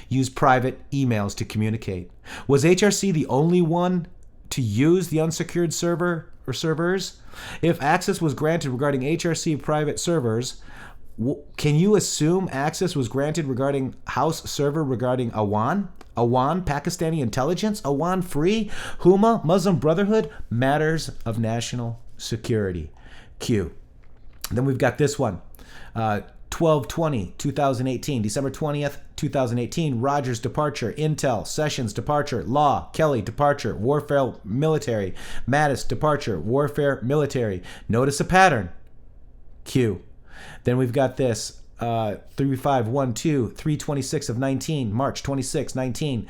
use private emails to communicate? Was HRC the only one to use the unsecured server or servers? If access was granted regarding HRC private servers, can you assume access was granted regarding House server regarding Awan? Awan, Pakistani intelligence? Awan free? Huma, Muslim Brotherhood? Matters of national security. Q. Then we've got this one. 12/20/2018, December 20th, 2018, Rogers departure, Intel, Sessions departure, Law, Kelly departure, Warfare military, Mattis departure, Warfare military. Notice a pattern. Q. Then we've got this 3512 3/26/19, March 26/19,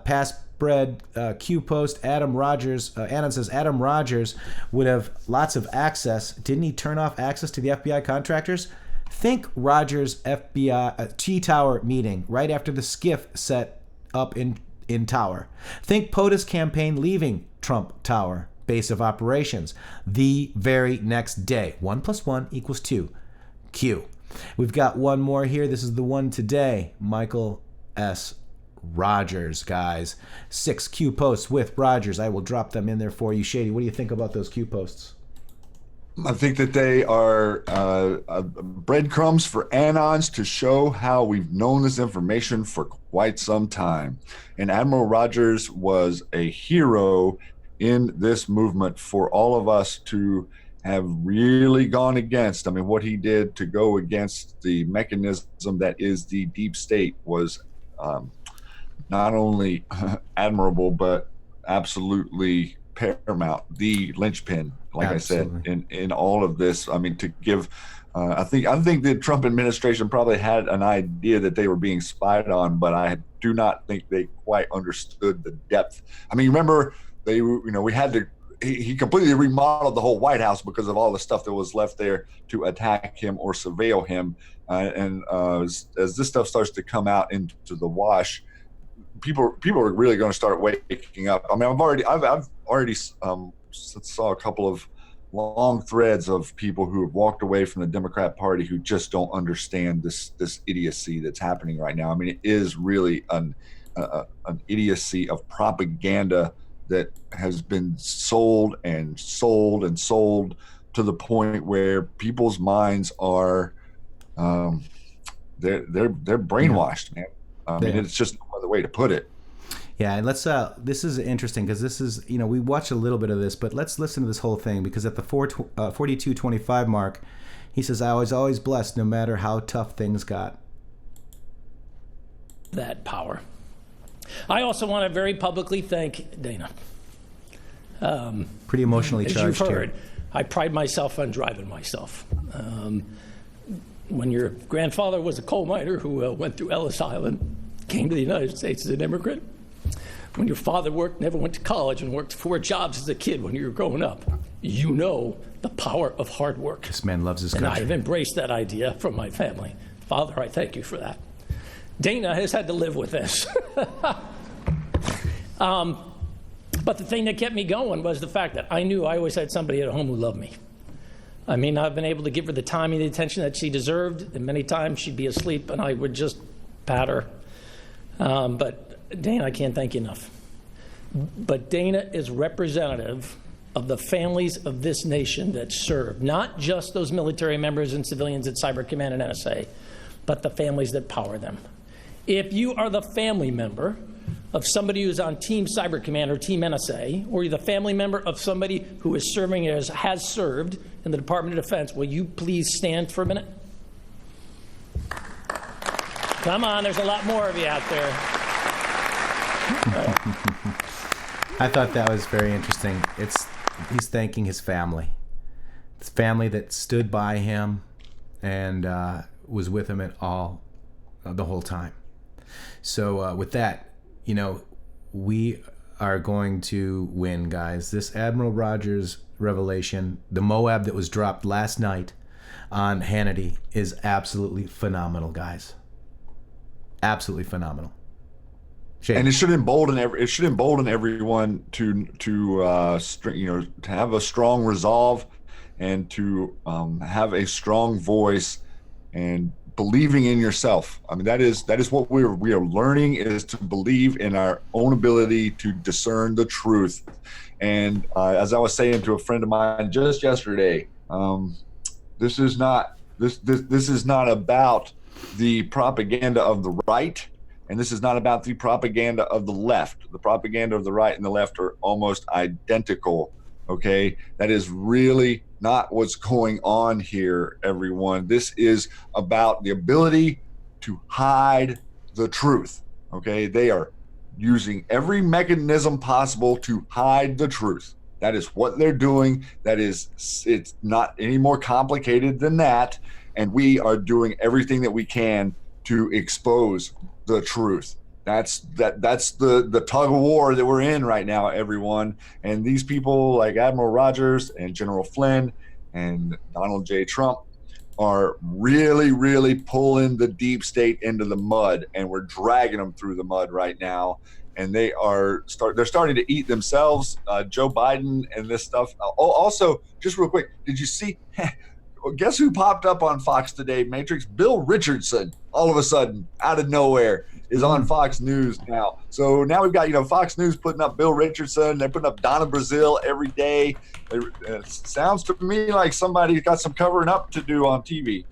pass spread Q post. Adam Rogers, Anon says Adam Rogers would have lots of access. Didn't he turn off access to the FBI contractors? Think Rogers FBI T-Tower meeting right after the skiff set up in Tower. Think POTUS campaign leaving Trump Tower base of operations the very next day. 1 + 1 = 2. Q. We've got one more here. This is the one today. Michael S. Rogers, guys. 6 Q posts with Rogers. I will drop them in there for you. Shady, what do you think about those Q posts? I think that they are breadcrumbs for Anons to show how we've known this information for quite some time. And Admiral Rogers was a hero in this movement for all of us to have really gone against. I mean, what he did to go against the mechanism that is the deep state was not only admirable, but absolutely paramount, the linchpin, like Absolutely. I said, in all of this. I mean, to give, I think the Trump administration probably had an idea that they were being spied on, but I do not think they quite understood the depth. I mean, remember, we had to, he completely remodeled the whole White House because of all the stuff that was left there to attack him or surveil him. As this stuff starts to come out into the wash, people are really going to start waking up. I mean, I've already saw a couple of long threads of people who have walked away from the Democrat Party who just don't understand this idiocy that's happening right now. I mean, it is really an idiocy of propaganda that has been sold and sold and sold to the point where people's minds are they're brainwashed, man. I mean, it's just no other way to put it. Yeah, and let's this is interesting because this is, we watched a little bit of this, but let's listen to this whole thing, because at the 42:25 mark, he says, I was always blessed no matter how tough things got. That power. I also want to very publicly thank Dana. Pretty emotionally charged as you've heard, here. I pride myself on driving myself. when your grandfather was a coal miner who went through Ellis Island, came to the United States as an immigrant, when your father never went to college and worked 4 jobs as a kid when you were growing up, you know the power of hard work. This man loves his country. And I have embraced that idea from my family. Father, I thank you for that. Dana has had to live with this. But the thing that kept me going was the fact that I knew I always had somebody at home who loved me. I may not have been able to give her the time and the attention that she deserved, and many times she'd be asleep and I would just pat her. But Dana, I can't thank you enough. But Dana is representative of the families of this nation that serve, not just those military members and civilians at Cyber Command and NSA, but the families that power them. If you are the family member of somebody who's on Team Cyber Command or Team NSA, or you're the family member of somebody who is serving has served in the Department of Defense, will you please stand for a minute? Come on, there's a lot more of you out there. I thought that was very interesting. He's thanking his family. His family that stood by him and was with him at all the whole time. So with that, we are going to win, guys. This Admiral Rogers revelation, the Moab that was dropped last night on Hannity, is absolutely phenomenal, guys. Absolutely phenomenal. Shane. And it should embolden everyone to have a strong resolve and to have a strong voice and believing in yourself. I mean, that is what we are learning, is to believe in our own ability to discern the truth. And as I was saying to a friend of mine just yesterday, this is not about the propaganda of the right, and this is not about the propaganda of the left. The propaganda of the right and the left are almost identical. Okay, that is really not what's going on here, everyone. This is about the ability to hide the truth. Okay, they are using every mechanism possible to hide the truth. That is what they're doing. It's not any more complicated than that. And we are doing everything that we can to expose the truth. That's the tug of war that we're in right now, everyone. And these people like Admiral Rogers and General Flynn and Donald J. Trump are really, really pulling the deep state into the mud, and we're dragging them through the mud right now. And they're starting to eat themselves, Joe Biden and this stuff. Oh, also, just real quick, did you see? Guess who popped up on Fox today, Matrixx? Bill Richardson, all of a sudden, out of nowhere, is on Fox News now. So now we've got, Fox News putting up Bill Richardson. They're putting up Donna Brazile every day. It sounds to me like somebody got some covering up to do on TV.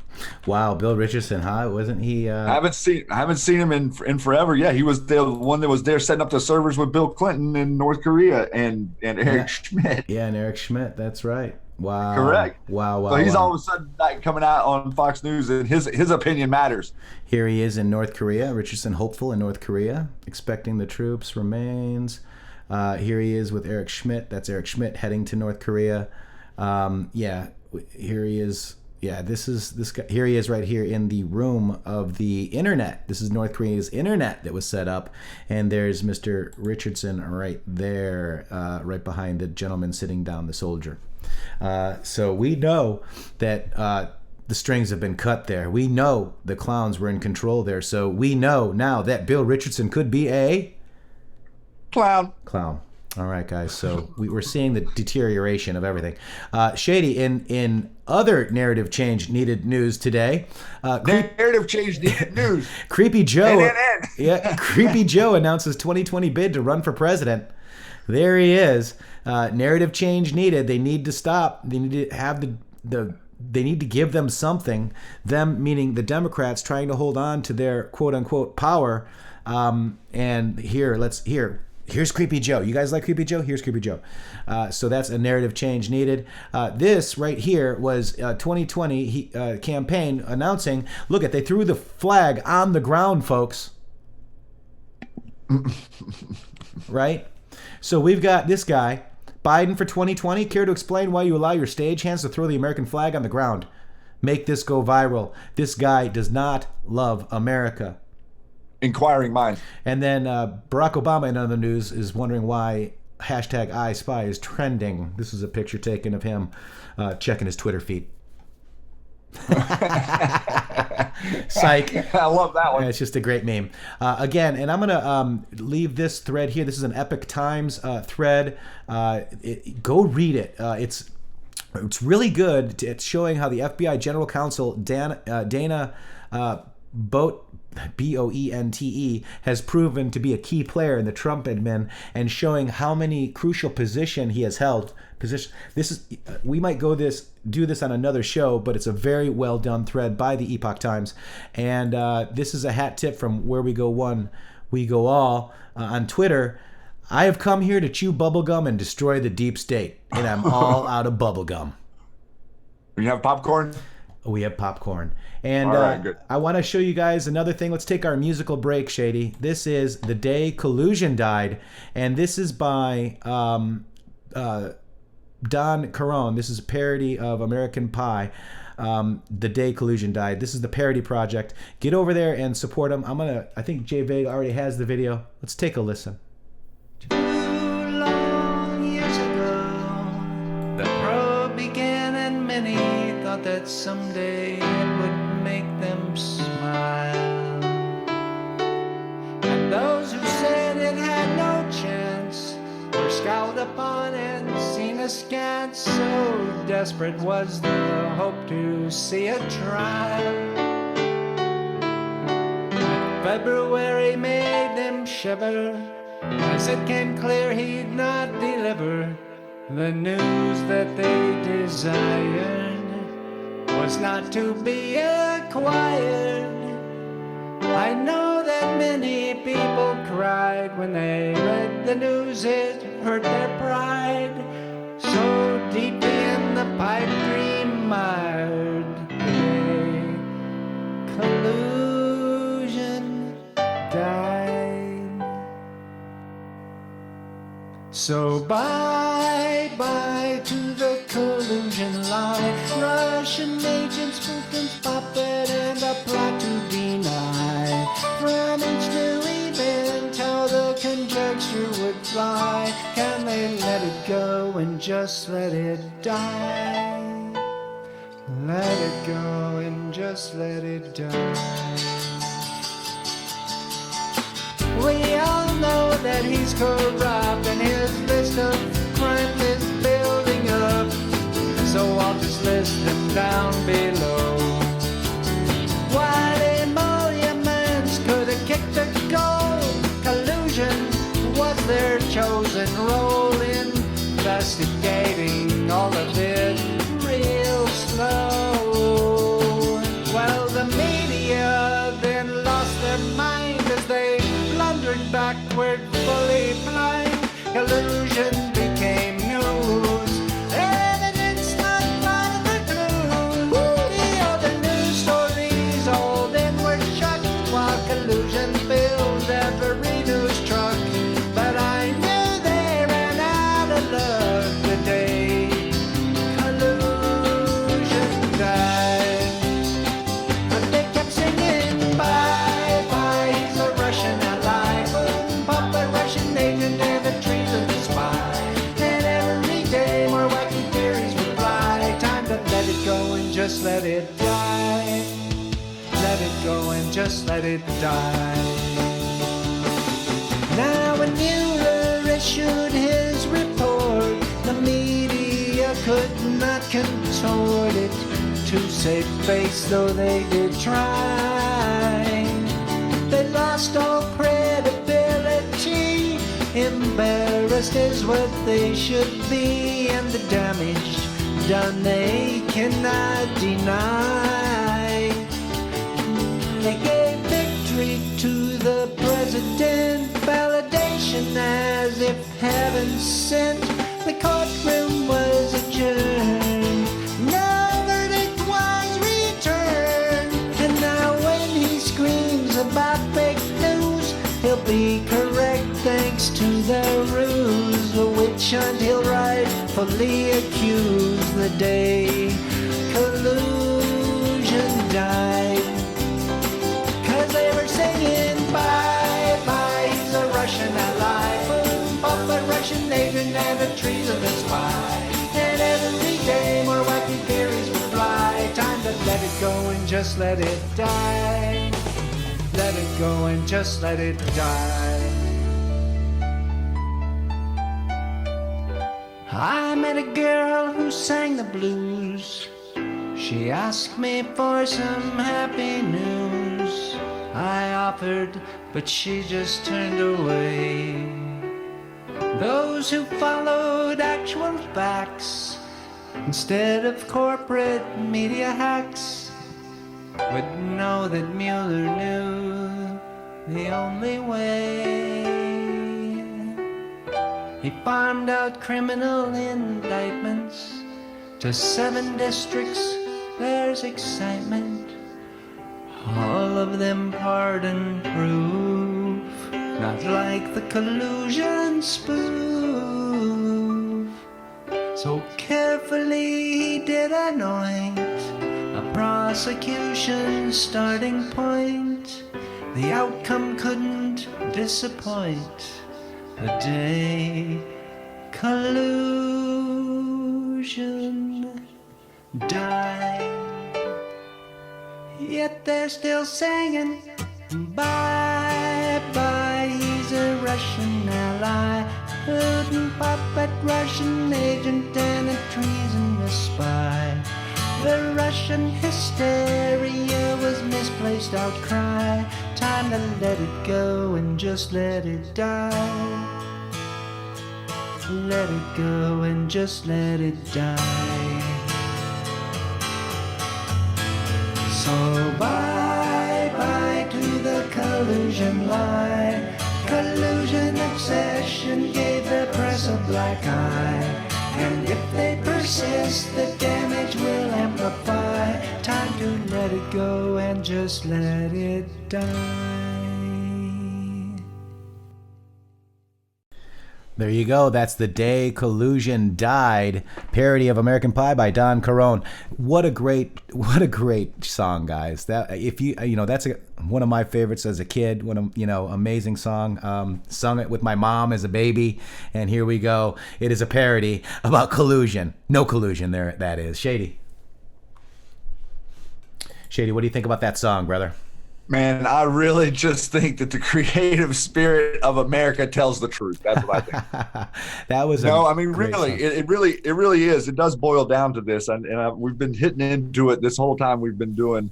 Wow, Bill Richardson, huh? Wasn't he? I haven't seen him in forever. Yeah, he was the one that was there setting up the servers with Bill Clinton in North Korea and Eric Schmidt. Yeah, and Eric Schmidt. That's right. Wow. Correct. Wow. So he's all of a sudden coming out on Fox News, and his opinion matters. Here he is in North Korea. Richardson hopeful in North Korea, expecting the troops remains. Here he is with Eric Schmidt. That's Eric Schmidt heading to North Korea. Here he is. Yeah, this guy. Here he is right here in the room of the internet. This is North Korea's internet that was set up. And there's Mr. Richardson right there, right behind the gentleman sitting down, the soldier. So we know that the strings have been cut there. We know the clowns were in control there. So we know now that Bill Richardson could be a clown. All right, guys. So we're seeing the deterioration of everything. Shady, in other narrative change needed news today. Narrative change needed news. Creepy Joe. Creepy Joe announces 2020 bid to run for president. There he is. Narrative change needed. They need to stop. They need to have they need to give them something. Them meaning the Democrats trying to hold on to their quote unquote power. And here's Creepy Joe. You guys like Creepy Joe? Here's Creepy Joe. So that's a narrative change needed. This right here was 2020 campaign announcing, look, they threw the flag on the ground, folks. Right? So we've got this guy, Biden for 2020. Care to explain why you allow your stagehands to throw the American flag on the ground? Make this go viral. This guy does not love America. Inquiring minds. And then Barack Obama in other news is wondering why hashtag I Spy is trending. This is a picture taken of him checking his Twitter feed. Psych. I love that one. It's just a great meme. Again, and I'm going to leave this thread here. This is an Epic Times thread. Go read it. It's really good. It's showing how the FBI General Counsel, Dana Boente, has proven to be a key player in the Trump admin, and showing how many crucial positions he has held. This is, we might do this on another show, but it's a very well done thread by the Epoch Times, and this is a hat tip from Where We Go One, We Go All on Twitter. I have come here to chew bubblegum and destroy the deep state, and I'm all out of bubblegum. You have popcorn? We have popcorn. And all right, good. I want to show you guys another thing. Let's take our musical break, Shady. This is The Day Collusion Died, and this is by Don Caron. This is a parody of American Pie. The Day Collusion Died. This is the parody project. Get over there and support them. I think Jay Vega already has the video. Let's take a listen. 2 long years ago, the probe began, and many thought that someday it would make them smile. And those who said it had no chance were scowled upon and seen askance. So desperate was the hope to see a trial. February made them shiver as it came clear he'd not deliver the news that they desired was not to be acquired. I know that many people cried when they read the news. It hurt their pride. So deeply in the pipe dream mired, the day collusion died. So bye-bye to the collusion lie. Russian agents, Putin's puppet, and a plot to deny. From each new event, how the conjecture would fly. Can they let it go and just let it die? Let it go and just let it die. We all know that he's corrupt, and his list of crimes is building up. So I'll just list them down below. While emoluments could have kicked the goal, collusion was their chosen role. Investigating all of it real slow. Well, the media then lost their mind as they blundered backward, fully blind. Collusion became news. Evidence not found the clues. The other news stories all then were shut, while collusion filled every news truck. But I knew they ran out of luck the day collusion died. But they kept singing bye bye, he's a Russian ally, puppet Russian agent and a treason spy. And every day more wacky theories would fly. Time to let it go and just let it die. Let it go and just let it die. Now when Mueller issued his report, the media could not contort it to save face, though they did try. They lost all credibility. Embarrassed is what they should be, and the damage done they cannot deny. They gave victory to the president, validation as if heaven sent. The courtroom was adjourned, no verdict was returned. And now when he screams about fake news, he'll be correct thanks to the ruse. A witch hunt he'll rightfully accuse. The day collusion trees of the spy. And every day more wacky theories will fly. Time to let it go and just let it die. Let it go and just let it die. I met a girl who sang the blues. She asked me for some happy news. I offered, but she just turned away. Those who followed actual facts instead of corporate media hacks would know that Mueller knew the only way. He farmed out criminal indictments to 7 districts. There's excitement, all of them pardon proof, not like the collusion spoof. So carefully he did anoint a prosecution starting point. The outcome couldn't disappoint. The day collusion died. Yet they're still singing, bye bye, he's a Russian ally, Putin puppet, Russian agent, and a treasonous spy. The Russian hysteria was misplaced outcry. Time to let it go and just let it die. Let it go and just let it die. So bye-bye to the collusion lie. Collusion obsession gave the press a black eye. And if they persist, the damage will amplify. Time to let it go and just let it die. There you go. That's The Day Collusion Died, parody of American Pie by Don Carone. What a great song, guys. That if you that's one of my favorites as a kid. What a amazing song. Sung it with my mom as a baby, and here we go. It is a parody about collusion. No collusion there. That is Shady. Shady, what do you think about that song, brother? Man, I really just think that the creative spirit of America tells the truth. That's what I think. That was really, it really is. It does boil down to this, and we've been hitting into it this whole time we've been doing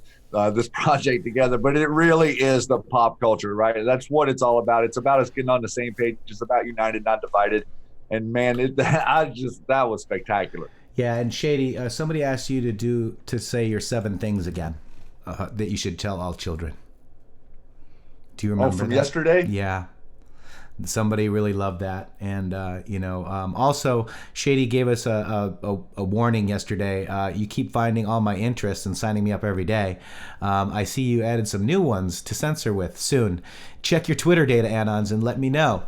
this project together. But it really is the pop culture, right? That's what it's all about. It's about us getting on the same page. It's about united, not divided. And man, that was spectacular. Yeah, and Shady, somebody asked you to say your 7 things again that you should tell all children. Do you remember? Oh, from that? Yesterday? Yeah. Somebody really loved that. And, also, Shady gave us a warning yesterday. You keep finding all my interests and signing me up every day. I see you added some new ones to censor with soon. Check your Twitter data, Anons, and let me know.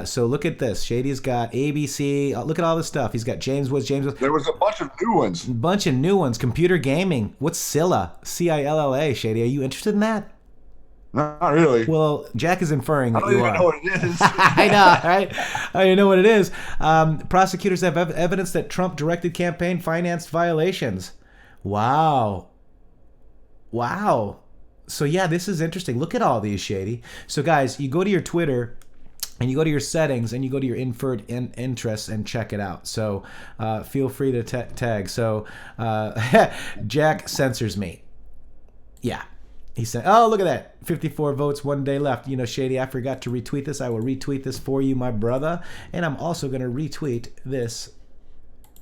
So look at this. Shady's got ABC. Look at all this stuff. He's got James Woods. There was a bunch of new ones. Computer gaming. What's Scylla? Cilla, Shady? Are you interested in that? Not really. Well, Jack is inferring that you are. I don't even know what it is. I know, right? I don't know what it is. Prosecutors have evidence that Trump directed campaign financed violations. Wow. So, yeah, this is interesting. Look at all these, Shady. So, guys, you go to your Twitter and you go to your settings and you go to your inferred interests and check it out. So, feel free to tag. So, Jack censors me. Yeah. He said, oh, look at that. 54 votes, 1 day left. Shady, I forgot to retweet this. I will retweet this for you, my brother. And I'm also going to retweet this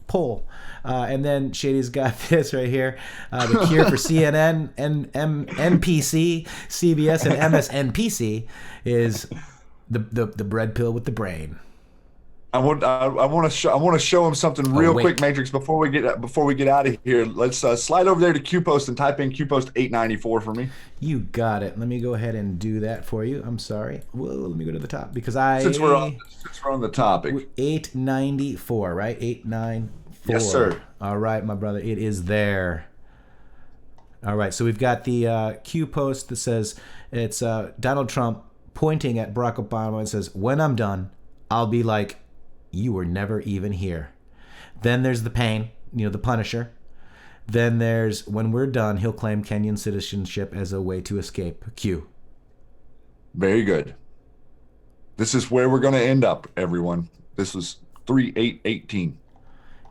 poll. And then Shady's got this right here. The cure for CNN, NPC, CBS, and MSNPC is the bread pill with the brain. I want to show him something real quick, Matrixxx. Before we get out of here, let's slide over there to QPost and type in QPost 894 for me. You got it. Let me go ahead and do that for you. I'm sorry. Well, let me go to the top because since we're on the topic. 894, right? 894. Yes, sir. All right, my brother. It is there. All right. So we've got the QPost that says it's Donald Trump pointing at Barack Obama and says, "When I'm done, I'll be like you were never even here. Then there's the pain, the Punisher. Then there's, when we're done, he'll claim Kenyan citizenship as a way to escape. Q. Very good. This is where we're going to end up, everyone. This was 3/8/18.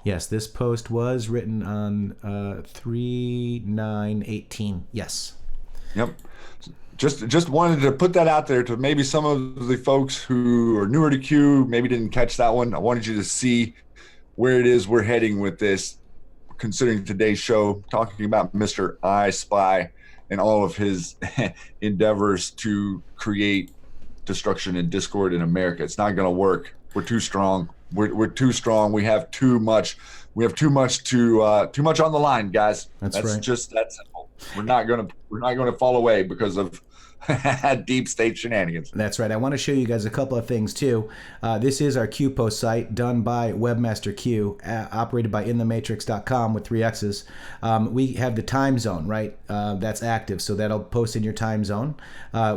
Yes, this post was written on 3/9/18. Yes. Yep. Just wanted to put that out there to maybe some of the folks who are newer to Q, maybe didn't catch that one. I wanted you to see where it is we're heading with this, considering today's show, talking about Mr. I Spy and all of his endeavors to create destruction and discord in America. It's not going to work. We're too strong. We're too strong. We have too much. We have too much on the line, guys. That's right. Just that simple. We're not going to fall away because of deep state shenanigans. That's right. I want to show you guys a couple of things too. This is our Q post site done by Webmaster Q, operated by intheMatrixxx.com with 3 X's. We have the time zone, right? That's active, so that'll post in your time zone.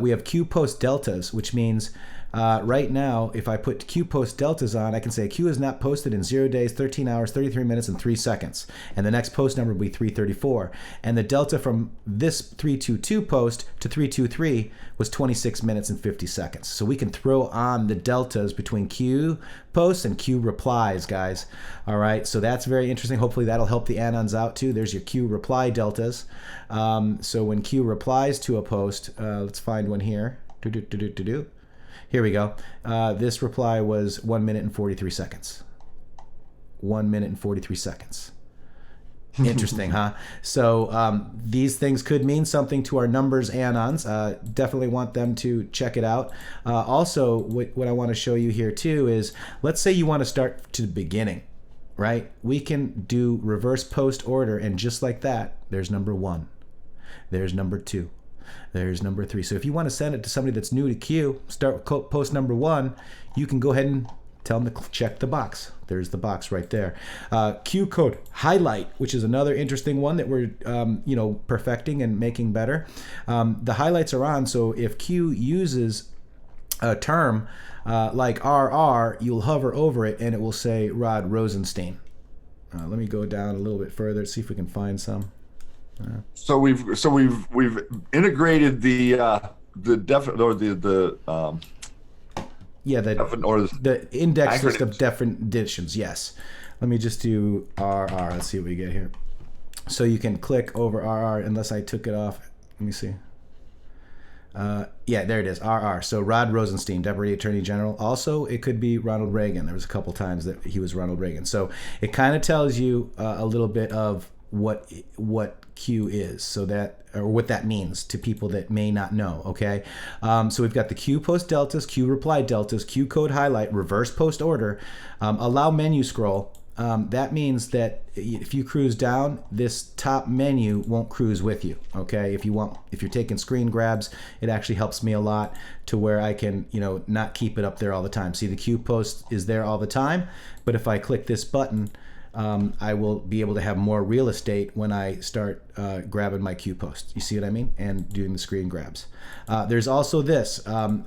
We have Q post deltas, which means right now, if I put Q post deltas on, I can say Q is not posted in 0 days, 13 hours, 33 minutes, and 3 seconds. And the next post number will be 334. And the delta from this 322 post to 323 was 26 minutes and 50 seconds. So we can throw on the deltas between Q posts and Q replies, guys. All right, so that's very interesting. Hopefully that'll help the Anons out too. There's your Q reply deltas. So when Q replies to a post, let's find one here. Here we go. This reply was 1 minute and 43 seconds. 1 minute and 43 seconds. Interesting, huh? So these things could mean something to our numbers Anons. Definitely want them to check it out. Also, what I want to show you here too is, let's say you want to start to the beginning, right? We can do reverse post order, and just like that, there's number 1. There's number 2. There's number 3. So if you want to send it to somebody that's new to Q, start with post number 1, you can go ahead and tell them to check the box. There's the box right there. Q code highlight, which is another interesting one that we're perfecting and making better. The highlights are on, so if Q uses a term like RR, you'll hover over it and it will say Rod Rosenstein. Let me go down a little bit further, see if we can find some. So we've integrated the index list of definitions. Yes. Let me just do RR. Let's see what we get here. So you can click over RR, unless I took it off. Let me see. Yeah, there it is, RR. So Rod Rosenstein, Deputy Attorney General. Also, it could be Ronald Reagan. There was a couple times that he was Ronald Reagan. So it kind of tells you a little bit of what Q is, so that, or what that means to people that may not know. Okay, so we've got the Q post deltas, Q reply deltas, Q code highlight, reverse post order, allow menu scroll. That means that if you cruise down, this top menu won't cruise with you. Okay, if you're taking screen grabs, it actually helps me a lot to where I can not keep it up there all the time. See, the Q post is there all the time, but if I click this button, I will be able to have more real estate when I start grabbing my Q post. You see what I mean? And doing the screen grabs. There's also this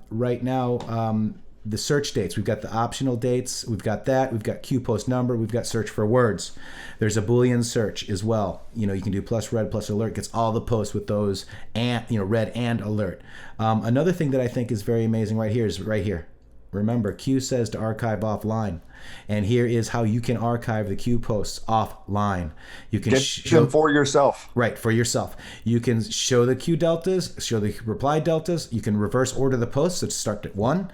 right now, the search dates. We've got the optional dates. We've got that. We've got Q post number. We've got search for words. There's a Boolean search as well. You can do plus red plus alert. Gets all the posts with those and red and alert. Another thing that I think is very amazing right here is right here. Remember, Q says to archive offline. And here is how you can archive the Q posts offline. You can get them for yourself. Right, for yourself. You can show the Q deltas, show the reply deltas. You can reverse order the posts, so start at 1.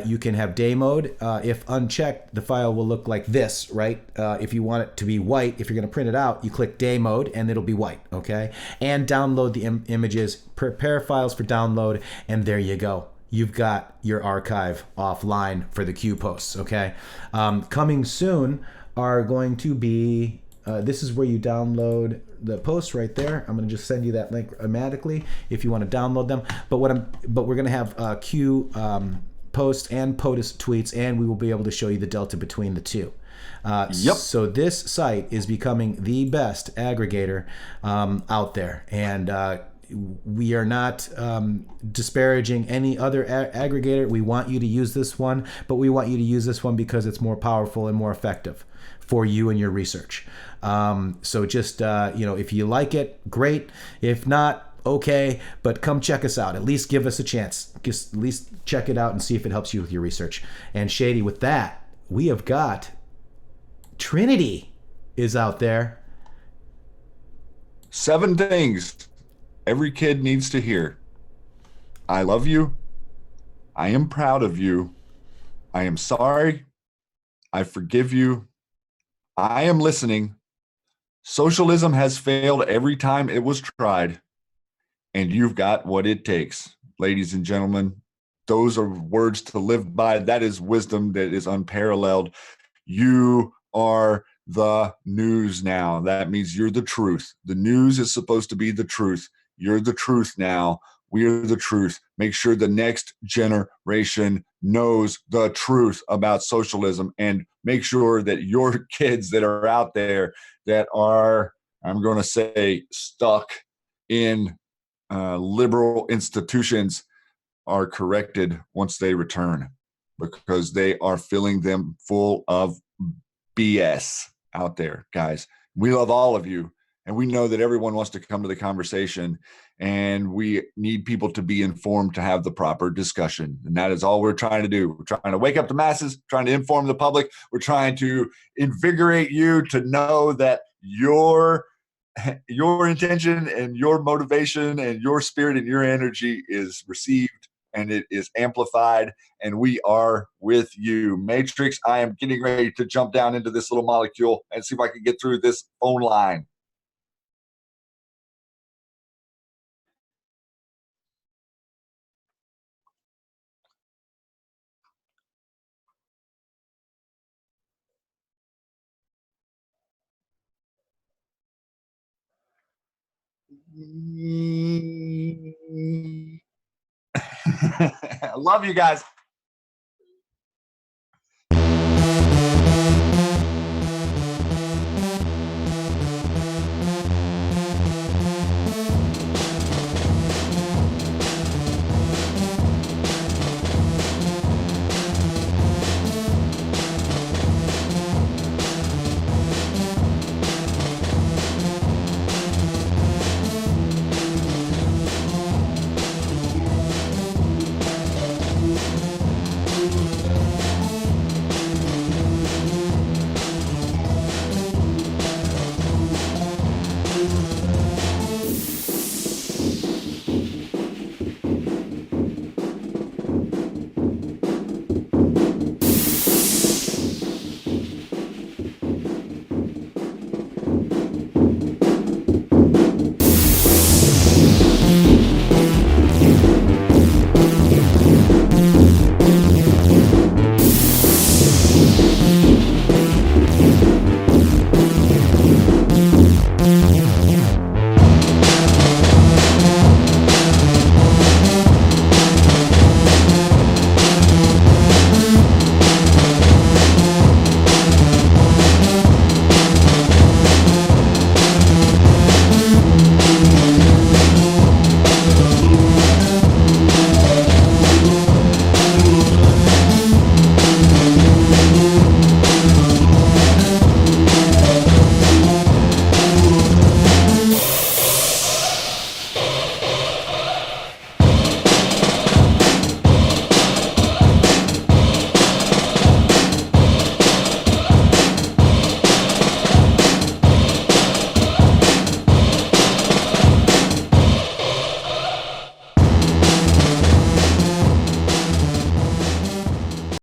You can have day mode. If unchecked, the file will look like this, right? If you want it to be white, if you're going to print it out, you click day mode and it'll be white, okay? And download the images, prepare files for download, and there you go. You've got your archive offline for the Q posts, okay? Coming soon are going to be, this is where you download the posts right there. I'm going to just send you that link automatically if you want to download them. But we're going to have Q posts and POTUS tweets, and we will be able to show you the delta between the two. Yep. So this site is becoming the best aggregator out there, and we are not disparaging any other aggregator. We want you to use this one, but we want you to use this one because it's more powerful and more effective for you and your research. So just, if you like it, great. If not, okay, but come check us out. At least give us a chance. Just at least check it out and see if it helps you with your research. And Shady, with that, we have got Trinity is out there. 7 things every kid needs to hear. I love you. I am proud of you. I am sorry. I forgive you. I am listening. Socialism has failed every time it was tried, and you've got what it takes. Ladies and gentlemen, those are words to live by. That is wisdom that is unparalleled. You are the news now. That means you're the truth. The news is supposed to be the truth. You're the truth now. We're the truth. Make sure the next generation knows the truth about socialism, and make sure that your kids that are out there that are, I'm going to say, stuck in liberal institutions are corrected once they return, because they are filling them full of BS out there, guys. We love all of you, and we know that everyone wants to come to the conversation, and we need people to be informed to have the proper discussion. And that is all we're trying to do. We're trying to wake up the masses, trying to inform the public. We're trying to invigorate you to know that your intention and your motivation and your spirit and your energy is received, and it is amplified, and we are with you. Matrixxx, I am getting ready to jump down into this little molecule and see if I can get through this phone line. I love you guys.